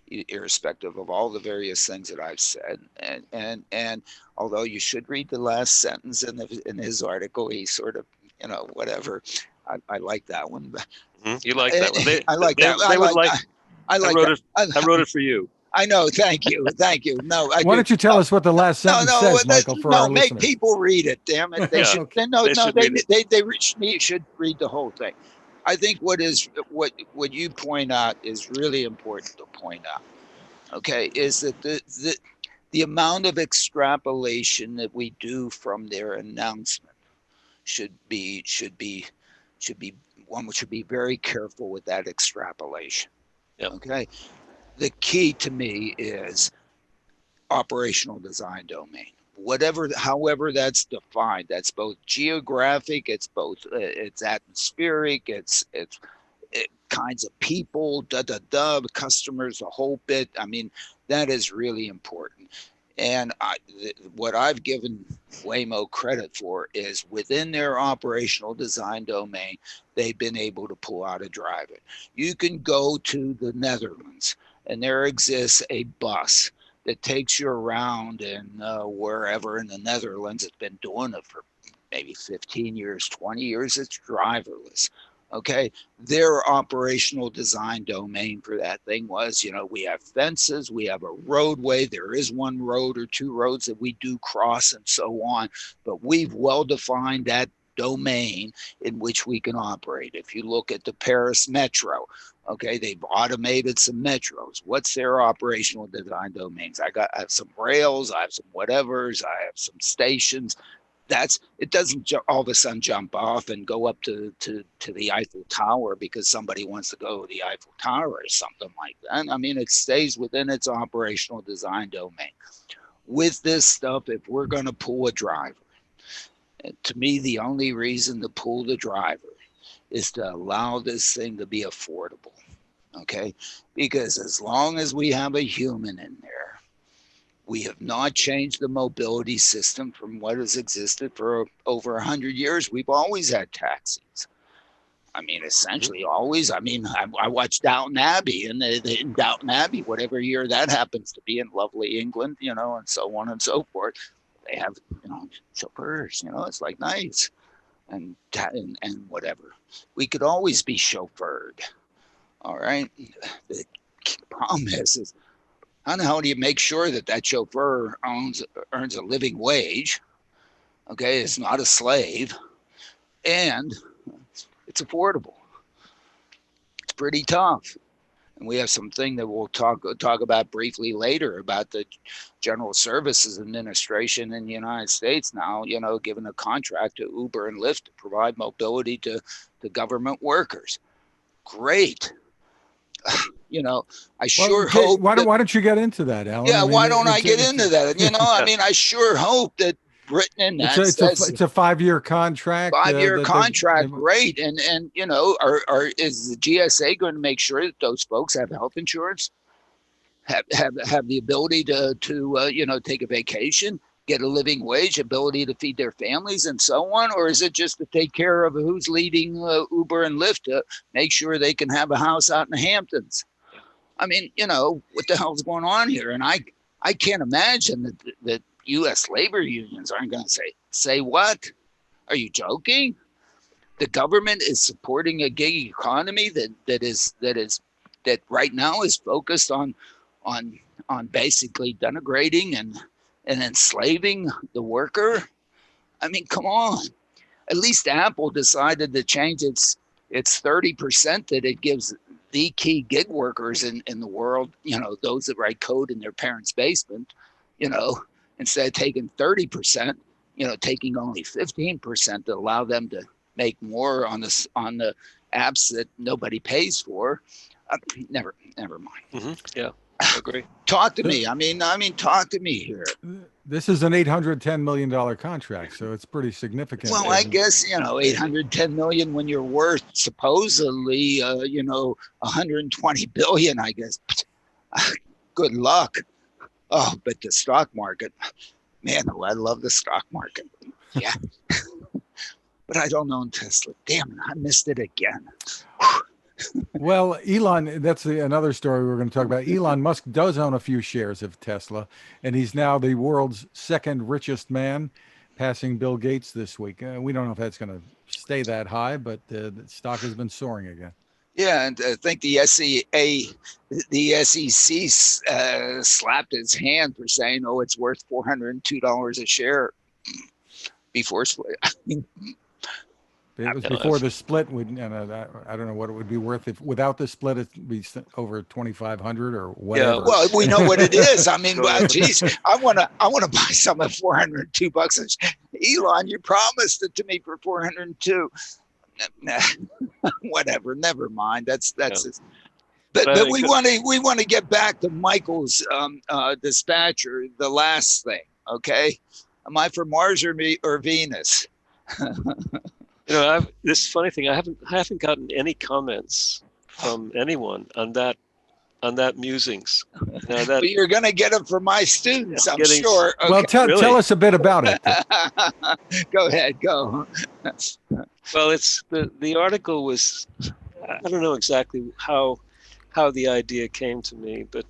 irrespective of all the various things that I've said. And although you should read the last sentence in his article, he sort of, whatever. I like that one. You like that one? I like that. I wrote it for you. I know. Thank you. No, Why don't you tell us what the last sentence says, Michael, for our make listeners? people read it. Damn it! They should. Okay. They should read the whole thing. I think what you point out is really important to point out. Okay, is that the amount of extrapolation that we do from their announcement should be one should be very careful with that extrapolation. Yep. Okay. The key to me is operational design domain. However that's defined. That's both geographic, it's atmospheric, it's kinds of people, customers, the whole bit. I mean, that is really important. And what I've given Waymo credit for is within their operational design domain, they've been able to pull out a driver. You can go to the Netherlands, and there exists a bus that takes you around in wherever in the Netherlands. It's been doing it for maybe 15 years, 20 years. It's driverless. Okay, their operational design domain for that thing was, we have fences, we have a roadway, there is one road or two roads that we do cross and so on, but we've well defined that domain in which we can operate. If you look at the Paris Metro, okay, they've automated some metros. What's their operational design domains? I have some rails, I have some whatevers, I have some stations. It doesn't all of a sudden jump off and go up to the Eiffel Tower because somebody wants to go to the Eiffel Tower or something like that. I mean, it stays within its operational design domain. With this stuff, if we're going to pull a driver, to me, the only reason to pull the driver is to allow this thing to be affordable, okay? Because as long as we have a human in there, we have not changed the mobility system from what has existed for over 100 years. We've always had taxis. I mean, essentially always. I mean, I watched Downton Abbey, and in Downton Abbey, whatever year that happens to be in lovely England, and so on and so forth, they have, chauffeurs, it's like nice and whatever. We could always be chauffeured. All right. The problem is how the hell do you make sure that chauffeur earns a living wage? Okay, it's not a slave, and it's affordable. It's pretty tough. And we have something that we'll talk about briefly later about the General Services Administration in the United States now, giving a contract to Uber and Lyft to provide mobility to government workers. Great. I sure hope. Why don't you get into that, Alan? Yeah, why don't I get into that? I mean, I sure hope that Britain in that it's a 5-year contract. 5-year contract, great. And is the GSA going to make sure that those folks have health insurance, have the ability to take a vacation, get a living wage, ability to feed their families, and so on? Or is it just to take care of who's leading Uber and Lyft to make sure they can have a house out in the Hamptons? I mean, what the hell's going on here? And I can't imagine that U.S. labor unions aren't going to say what? Are you joking? The government is supporting a gig economy that right now is focused on on basically denigrating and enslaving the worker. I mean, come on. At least Apple decided to change its 30% that it gives the key gig workers in the world, those that write code in their parents' basement, instead of taking 30%, taking only 15% to allow them to make more on the apps that nobody pays for. Never mind. Mm-hmm. Yeah, I agree. Talk to me. I mean, talk to me here. This is an $810 million contract, so it's pretty significant. Well, I guess, 810 million when you're worth supposedly, 120 billion, I guess. Good luck. Oh, but the stock market, man, I love the stock market. Yeah. But I don't own Tesla. Damn it, I missed it again. Well, Elon, that's another story we're going to talk about. Elon Musk does own a few shares of Tesla, and he's now the world's second richest man, passing Bill Gates this week. We don't know if that's going to stay that high, but the stock has been soaring again. Yeah, and I think the SEC slapped his hand for saying, "Oh, it's worth $402 a share before split." It was before the split. And I don't know what it would be worth if without the split it'd be over 2,500 or whatever. Yeah, well, we know what it is. I mean, geez, I want to buy some at $402. Elon, you promised it to me for 402. Whatever, never mind. That's Yeah. But we want to get back to Michael's dispatcher. The last thing, okay? Am I for Mars or Venus? This funny thing, I haven't gotten any comments from anyone on that musings. But you're going to get them from my students, I'm sure. Okay. Well, tell us a bit about it. Go ahead, go. Well, it's the article was, I don't know exactly how the idea came to me, but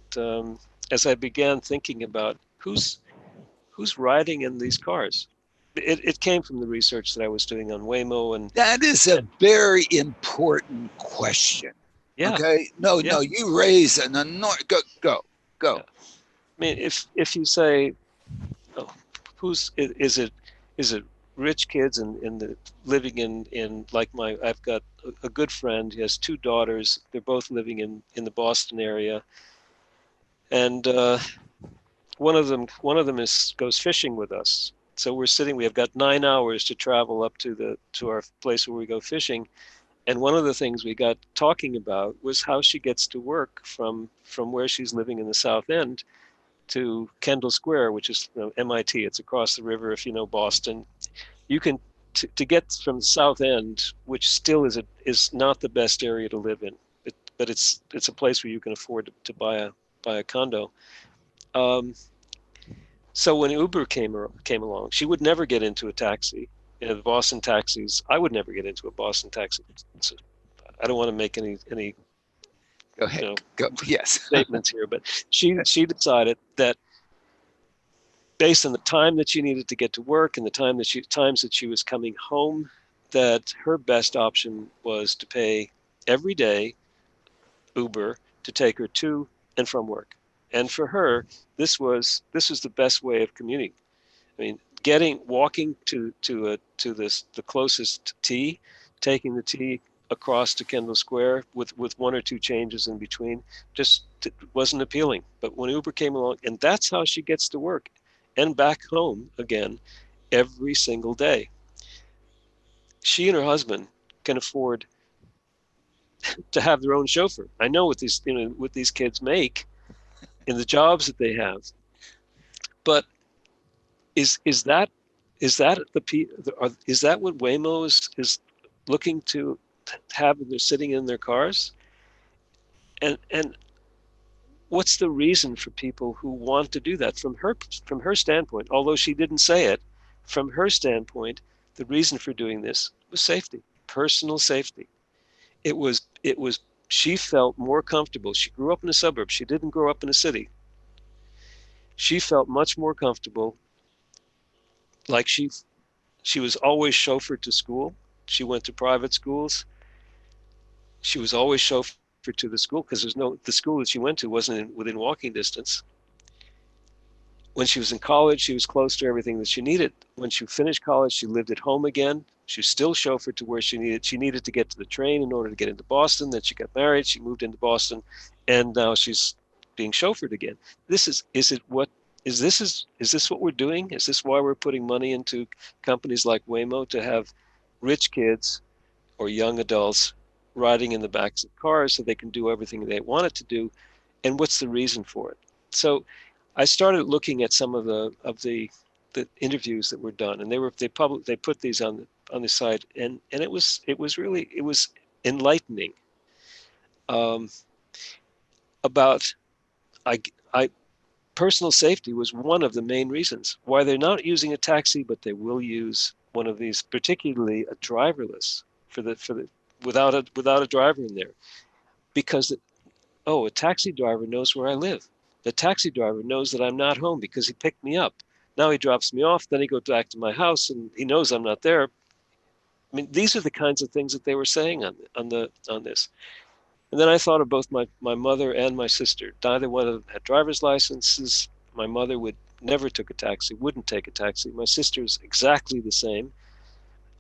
as I began thinking about who's riding in these cars. It came from the research that I was doing on Waymo, and that is a very important question. Yeah. Okay. No, you raise an enormous. Go. Yeah. I mean, if you say, oh, is it rich kids and living in like I've got a good friend. He has two daughters. They're both living in the Boston area, and one of them goes fishing with us. So we have got 9 hours to travel up to our place where we go fishing. And one of the things we got talking about was how she gets to work from where she's living in the South End to Kendall Square, which is MIT. It's across the river. If you know Boston, you can to get from the South End, which still is not the best area to live in, but it's a place where you can afford to buy a condo. So when Uber came along, she would never get into a taxi. The Boston taxis, I would never get into a Boston taxi. So I don't want to make any go ahead. Go. Yes. statements here, but she decided that based on the time that she needed to get to work and the times that she was coming home, that her best option was to pay every day Uber to take her to and from work. And for her, this was the best way of commuting. I mean, walking to the closest T, taking the T across to Kendall Square with one or two changes in between, just wasn't appealing. But when Uber came along, and that's how she gets to work and back home again every single day. She and her husband can afford to have their own chauffeur. I know what these kids make in the jobs that they have, but is that what Waymo is looking to have when they're sitting in their cars? And what's the reason for people who want to do that from her standpoint? Although she didn't say it, from her standpoint, the reason for doing this was safety, personal safety. It was she felt more comfortable. She grew up in a suburb. She didn't grow up in a city. She felt much more comfortable. Like she was always chauffeured to school. She went to private schools. She was always chauffeured her to the school because the school that she went to wasn't within walking distance. When she was in college, she was close to everything that she needed. When she finished college, she lived at home again. She was still chauffeured to where she needed. She needed to get to the train in order to get into Boston. Then she got married. She moved into Boston, and now she's being chauffeured again. Is this what we're doing? Is this why we're putting money into companies like Waymo to have rich kids or young adults riding in the backs of cars so they can do everything they want it to do? And what's the reason for it? So I started looking at some of the interviews that were done, and they put these on the site, and it was enlightening about I personal safety was one of the main reasons why they're not using a taxi, but they will use one of these, particularly a driverless without a driver in there, because a taxi driver knows where I live. The taxi driver knows that I'm not home because he picked me up. Now he drops me off, then he goes back to my house and he knows I'm not there. I mean, these are the kinds of things that they were saying on this. And then I thought of both my mother and my sister. Neither one of them had driver's licenses. My mother never took a taxi, wouldn't take a taxi. My sister's exactly the same.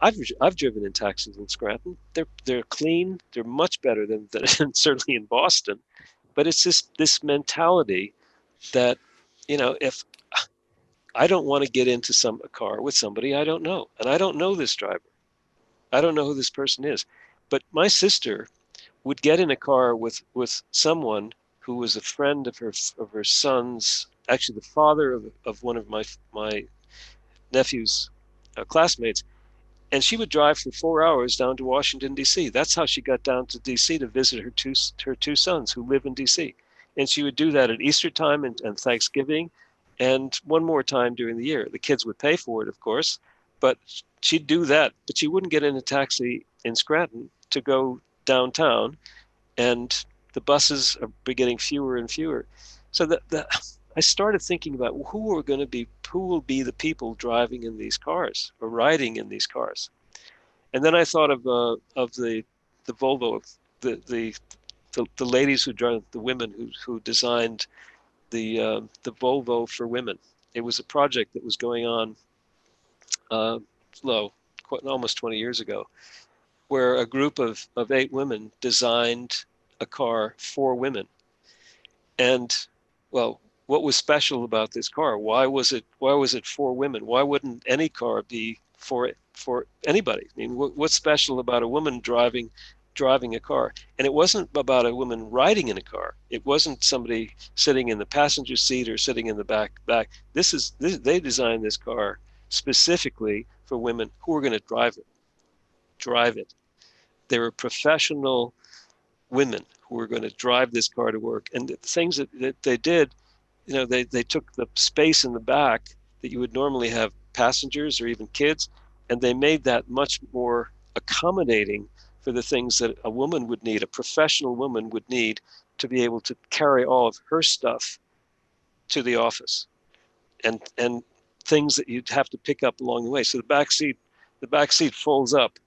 I've driven in taxis in Scranton. They're clean. They're much better than certainly in Boston. But it's this mentality that, if I don't want to get into a car with somebody I don't know, and I don't know this driver, I don't know who this person is. But my sister would get in a car with someone who was a friend of her son's, actually the father of one of my nephew's classmates, and she would drive for 4 hours down to Washington, D.C. That's how she got down to D.C. to visit her two sons who live in D.C. And she would do that at Easter time and Thanksgiving, and one more time during the year. The kids would pay for it, of course, but she'd do that. But she wouldn't get in a taxi in Scranton to go downtown, and the buses are getting fewer and fewer. So I started thinking about who will be the people driving in these cars or riding in these cars. And then I thought of the Volvo, the ladies who drive, the women who designed the Volvo for women. It was a project that was going on almost 20 years ago, where a group of 8 women designed a car for women. And well, what was special about this car? Why was it for women? Why wouldn't any car be for anybody? I mean, what's special about a woman driving a car? And it wasn't about a woman riding in a car. It wasn't somebody sitting in the passenger seat or sitting in the back. They designed this car specifically for women who were going to drive it. They were professional women who were going to drive this car to work. And the things that they did, they took the space in the back that you would normally have passengers or even kids, and they made that much more accommodating for the things that a woman would need, a professional woman would need to be able to carry all of her stuff to the office, and things that you'd have to pick up along the way. So the back seat folds up,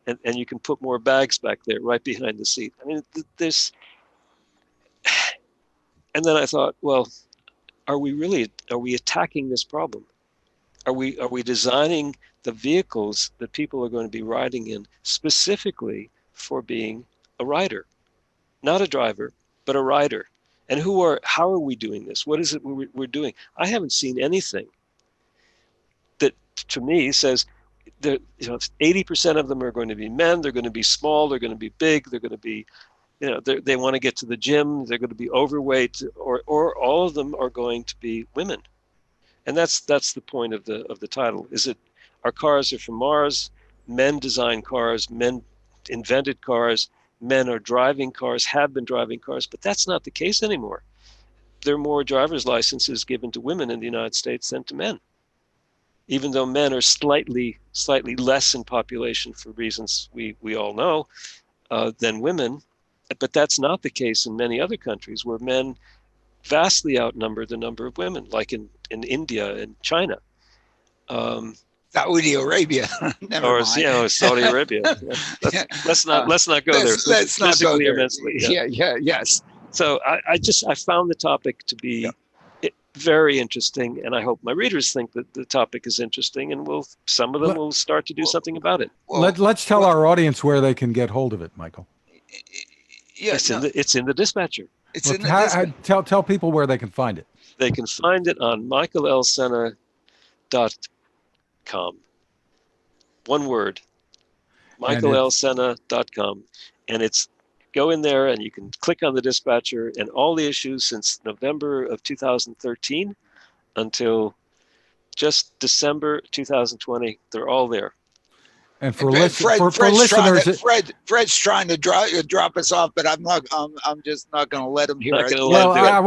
and you can put more bags back there right behind the seat. I mean, and then I thought, well, are we attacking this problem? Are we designing the vehicles that people are going to be riding in specifically for being a rider, not a driver, but a rider? And how are we doing this? What is it we're doing? I haven't seen anything that to me says that 80% of them are going to be men. They're going to be small. They're going to be big. They're going to be, they want to get to the gym. They're going to be overweight, or all of them are going to be women. And that's the point of the title. Is it our cars are from Mars? Men design cars. Men invented cars. Men are driving cars. Have been driving cars. But that's not the case anymore. There are more driver's licenses given to women in the United States than to men, even though men are slightly less in population for reasons we all know than women. But that's not the case in many other countries where men vastly outnumber the number of women, like in India and China. Saudi Arabia. Never or mind. Saudi Arabia. Yeah. Let's not go there. Let's not go Physically there. or mentally. Yes. So I found the topic to be very interesting, and I hope my readers think that the topic is interesting, and some of them will start to do something about it. Let's tell our audience where they can get hold of it, Michael. It's in the dispatcher. It's in the dispatcher. Tell people where they can find it. They can find it on michaelsena.com. One word, michaelsena.com. And it's go in there and you can click on the dispatcher, and all the issues since November of 2013 until just December 2020, they're all there. And for listeners, Fred's trying to drop us off, but I'm just not going to let him hear it. I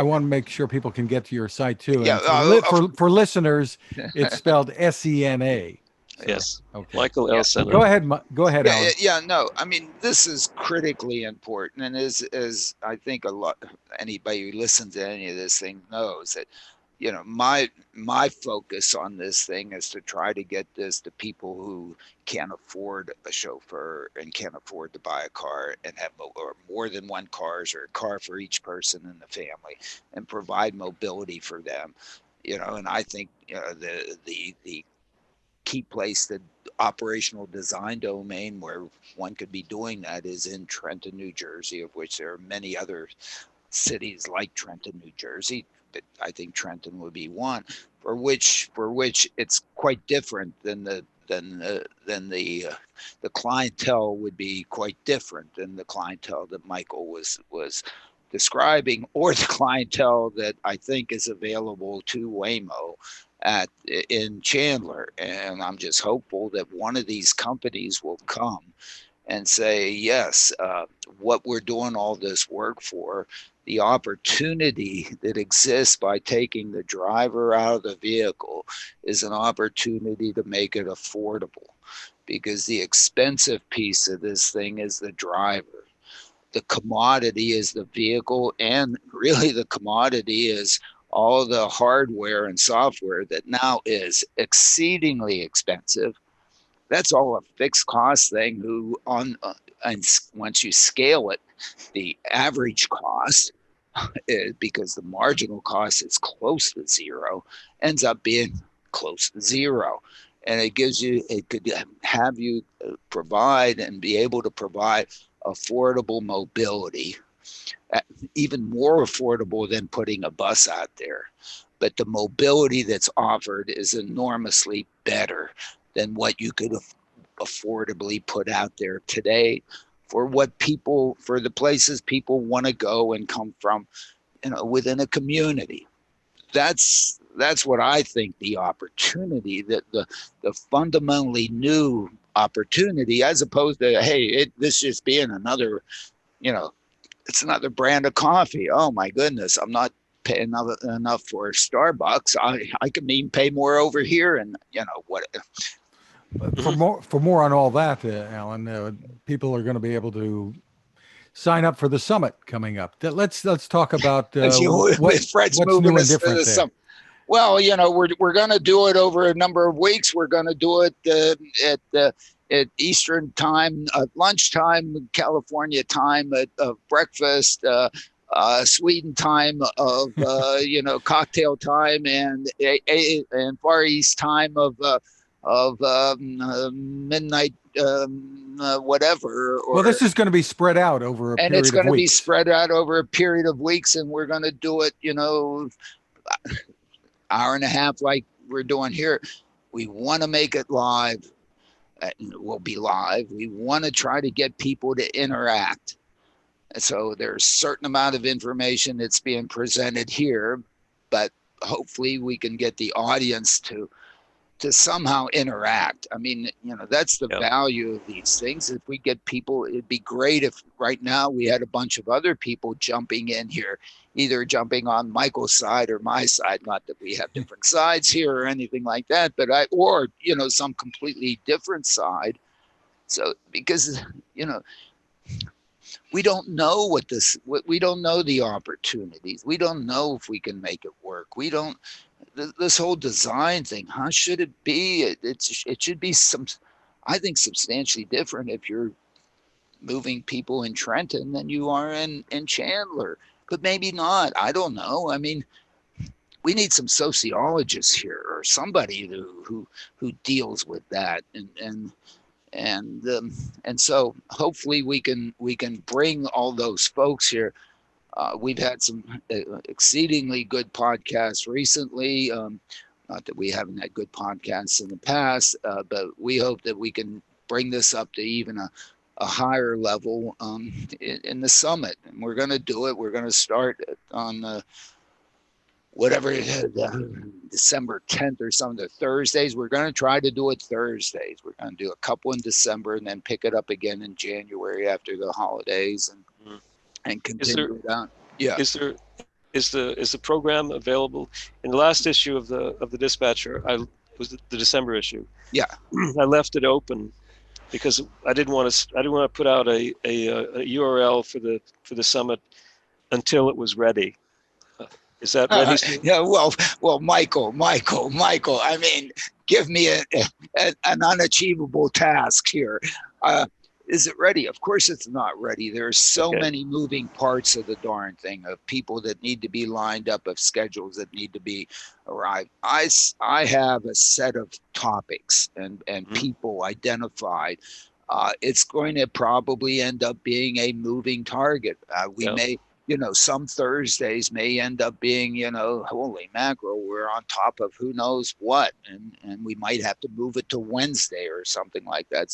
want to make sure people can get to your site too. And for listeners, it's spelled Sena. Yes. Okay. Michael L. Sena. Go ahead, Alan. No. I mean, this is critically important, and as I think anybody who listens to any of this thing knows that, my focus on this thing is to try to get this to people who can't afford a chauffeur and can't afford to buy a car and have or more than one cars or a car for each person in the family, and provide mobility for them. And I think the key place, the operational design domain where one could be doing that is in Trenton, New Jersey, of which there are many other cities like Trenton, New Jersey, but I think Trenton would be one for which it's quite different than the clientele would be quite different than the clientele that Michael was describing, or the clientele that I think is available to Waymo in Chandler. And I'm just hopeful that one of these companies will come and say, yes, what we're doing all this work for, the opportunity that exists by taking the driver out of the vehicle is an opportunity to make it affordable, because the expensive piece of this thing is the driver. The commodity is the vehicle, and really the commodity is all the hardware and software that now is exceedingly expensive. That's all a fixed cost thing. And once you scale it, the average cost, because the marginal cost is close to zero, ends up being close to zero. And it could have you provide and be able to provide affordable mobility, even more affordable than putting a bus out there. But the mobility that's offered is enormously better than what you could affordably put out there today for the places people want to go and come from, within a community. That's what I think the opportunity, that the fundamentally new opportunity, as opposed to, this just being another, it's another brand of coffee. Oh my goodness, I'm not paying enough for Starbucks. I can even pay more over here, and what. For more on all that, Alan, people are going to be able to sign up for the summit coming up. Let's talk about Fred's what's new and different there. Well, we're going to do it over a number of weeks. We're going to do it at Eastern time, at lunchtime, California time, at breakfast, Sweden time of cocktail time, and Far East time of midnight, whatever. Well, this is going to be spread out over a period of weeks. And it's going to be spread out over a period of weeks, and we're going to do it, hour and a half like we're doing here. We want to make it live. We'll be live. We want to try to get people to interact. So there's a certain amount of information that's being presented here, but hopefully we can get the audience to somehow interact. I mean, that's the value of these things. If we get people, it'd be great if right now we had a bunch of other people jumping in here, either jumping on Michael's side or my side. Not that we have different sides here or anything like that, but some completely different side. So, because, we don't know we don't know the opportunities. We don't know if we can make it work. this whole design thing, how should it be? It should be I think, substantially different if you're moving people in Trenton than you are in Chandler. But maybe not. I don't know. I mean, we need some sociologists here or somebody who deals with that, and so hopefully we can bring all those folks here. We've had some exceedingly good podcasts recently. Not that we haven't had good podcasts in the past, but we hope that we can bring this up to even a higher level in the summit. And we're going to do it. We're going to start on whatever it is, December 10th or something, the Thursdays. We're going to try to do it Thursdays. We're going to do a couple in December and then pick it up again in January after the holidays and continue it on. Yeah. Is the program available? In the last issue of the Dispatcher, was the December issue. Yeah. I left it open because I didn't want to put out a URL for the summit until it was ready. Is that ready? Yeah. Well, Michael. I mean, give me an unachievable task here. Is it ready? Of course it's not ready. There are so many moving parts of the darn thing, of people that need to be lined up, of schedules that need to be arrived. I have a set of topics and people identified. It's going to probably end up being a moving target. We may, some Thursdays may end up being, holy mackerel, we're on top of who knows what, and we might have to move it to Wednesday or something like that.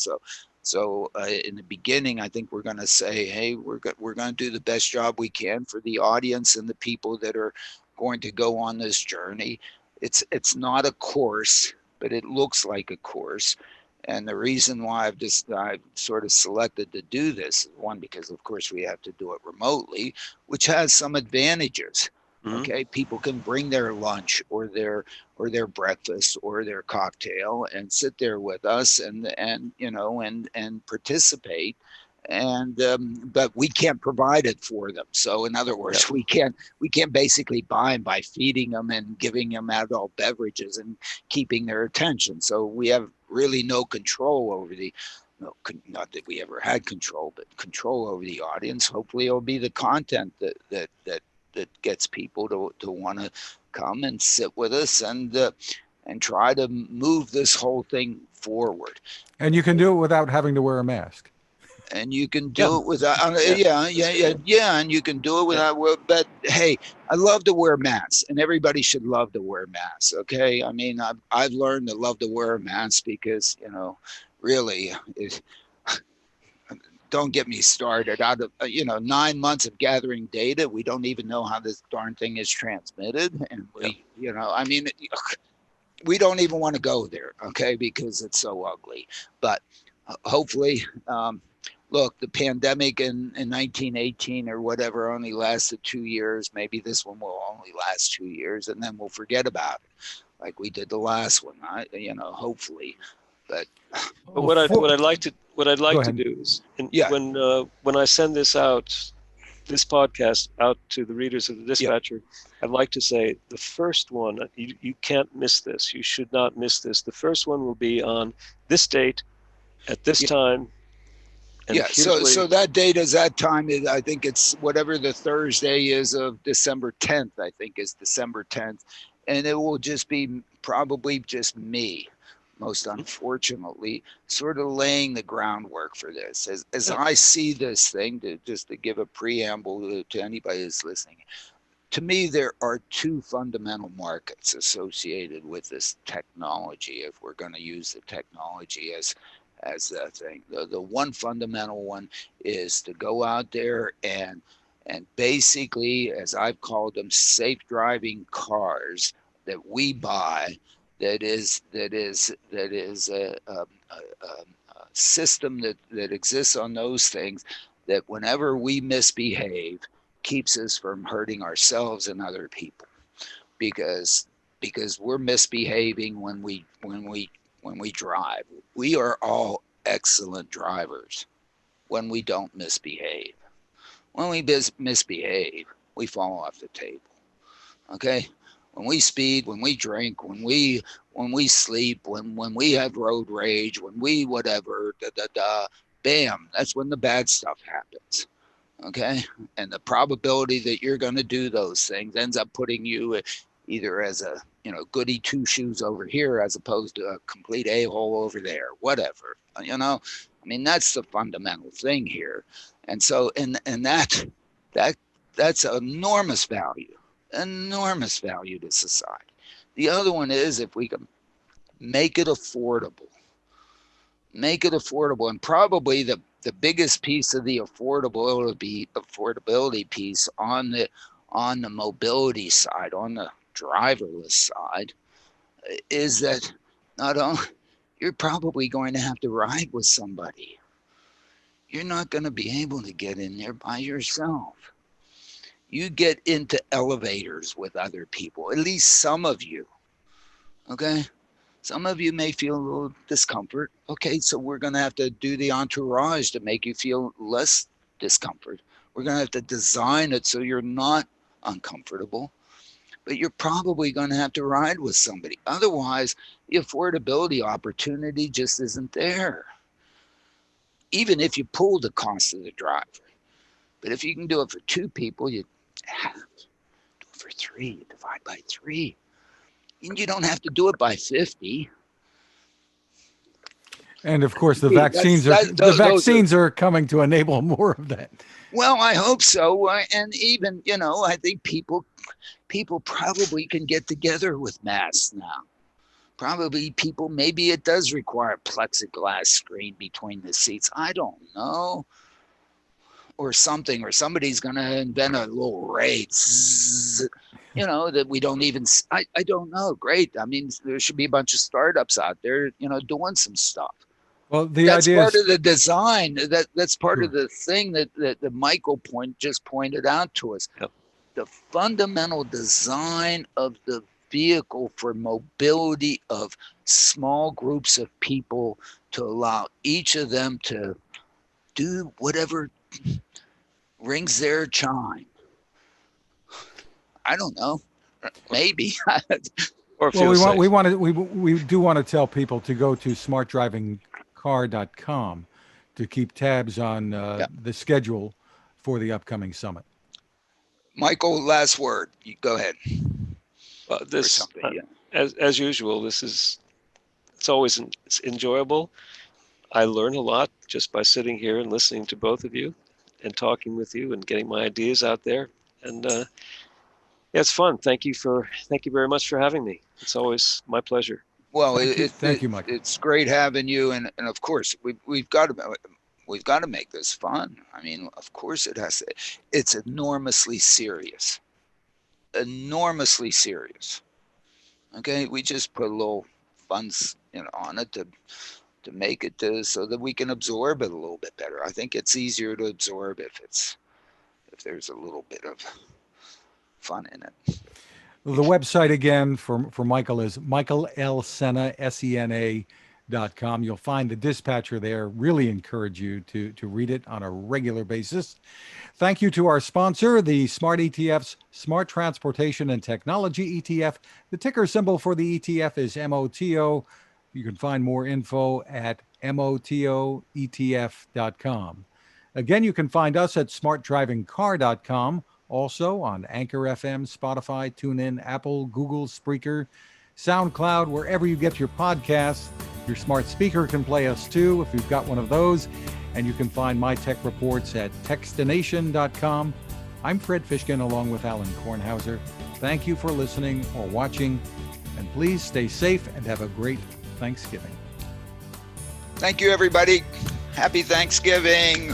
So in the beginning, I think we're going to say, hey, we're going to do the best job we can for the audience and the people that are going to go on this journey. It's not a course, but it looks like a course. And the reason why I've sort of selected to do this, one, because of course we have to do it remotely, which has some advantages. Okay, people can bring their lunch or their breakfast or their cocktail and sit there with us and participate, and but we can't provide it for them. So in other words, we can't basically buy them by feeding them and giving them adult beverages and keeping their attention. So we have really no control over not that we ever had control, but control over the audience. Hopefully it'll be the content that gets people to want to come and sit with us and try to move this whole thing forward. And you can do it without having to wear a mask. And you can do it without, and you can do it without. But hey, I love to wear masks, and everybody should love to wear masks. Okay, I mean, I've learned to love to wear a mask because really, don't get me started. Out of 9 months of gathering data, we don't even know how this darn thing is transmitted, and we don't even want to go there, okay, because it's so ugly. But hopefully, look, the pandemic in 1918 or whatever only lasted 2 years. Maybe this one will only last 2 years, and then we'll forget about it, like we did the last one. Hopefully. But what I'd like to do is, when I send this podcast out to the readers of the Dispatcher, I'd like to say the first one, you can't miss this. You should not miss this. The first one will be on this date at this time. And so that date is that time. I think it's whatever the Thursday is of December 10th. I think is December 10th, and it will just be probably just me, most unfortunately, sort of laying the groundwork for this. As I see this thing, to give a preamble to anybody who's listening, to me, there are two fundamental markets associated with this technology, if we're going to use the technology as that thing. The one fundamental one is to go out there and basically, as I've called them, safe driving cars that we buy, that is a system that exists on those things, that whenever we misbehave, keeps us from hurting ourselves and other people, because we're misbehaving when we drive. We are all excellent drivers when we don't misbehave. When we misbehave, we fall off the table. Okay? when we speed, when we drink, when we sleep, when we have road rage, when we whatever, bam, that's when the bad stuff happens. Okay, and the probability that you're going to do those things ends up putting you either as a goody two shoes over here as opposed to a complete a-hole over there, whatever. I mean, that's the fundamental thing here. And so and that's enormous value to society. The other one is if we can make it affordable, and probably the biggest piece of the affordability piece on the mobility side, on the driverless side, is that not only you're probably going to have to ride with somebody. You're not going to be able to get in there by yourself. You get into elevators with other people, at least some of you. Okay? Some of you may feel a little discomfort. Okay, so we're going to have to do the entourage to make you feel less discomfort. We're going to have to design it so you're not uncomfortable, but you're probably going to have to ride with somebody. Otherwise, the affordability opportunity just isn't there. Even if you pull the cost of the driver. But if you can do it for 2 people, you have to do it for 3. You divide by 3. And you don't have to do it by 50. And of course, the vaccines are coming to enable more of that. Well, I hope so. And even, I think people probably can get together with masks now. Probably people, maybe it does require a plexiglass screen between the seats. I don't know. Or something, or somebody's going to invent a little ray, that we don't even, I don't know. Great. I mean, there should be a bunch of startups out there, doing some stuff. Well, that's part of the design. That's part of the thing that Michael just pointed out to us. Yep. The fundamental design of the vehicle for mobility of small groups of people to allow each of them to do whatever rings their chime. I don't know. Maybe. Or we do want to tell people to go to smartdrivingcar.com to keep tabs on the schedule for the upcoming summit. Michael, last word. You go ahead. As usual, it's always enjoyable. I learn a lot just by sitting here and listening to both of you and talking with you and getting my ideas out there. And it's fun. Thank you very much for having me. It's always my pleasure. Well, thank you, Michael. It's great having you, and of course we've got to make this fun. I mean, of course it has to. It's enormously serious. Okay, we just put a little fun, on it to make it so that we can absorb it a little bit better. I think it's easier to absorb if there's a little bit of fun in it. The website again for Michael is michaelsena.com. You'll find the dispatcher there. Really encourage you to read it on a regular basis. Thank you to our sponsor, the Smart ETF's Smart Transportation and Technology ETF. The ticker symbol for the ETF is MOTO. You can find more info at motoetf.com. Again, you can find us at smartdrivingcar.com. Also on Anchor FM, Spotify, TuneIn, Apple, Google, Spreaker, SoundCloud, wherever you get your podcasts. Your smart speaker can play us too if you've got one of those. And you can find my tech reports at techstination.com. I'm Fred Fishkin along with Alain Kornhauser. Thank you for listening or watching. And please stay safe and have a great Thanksgiving. Thank you, everybody. Happy Thanksgiving.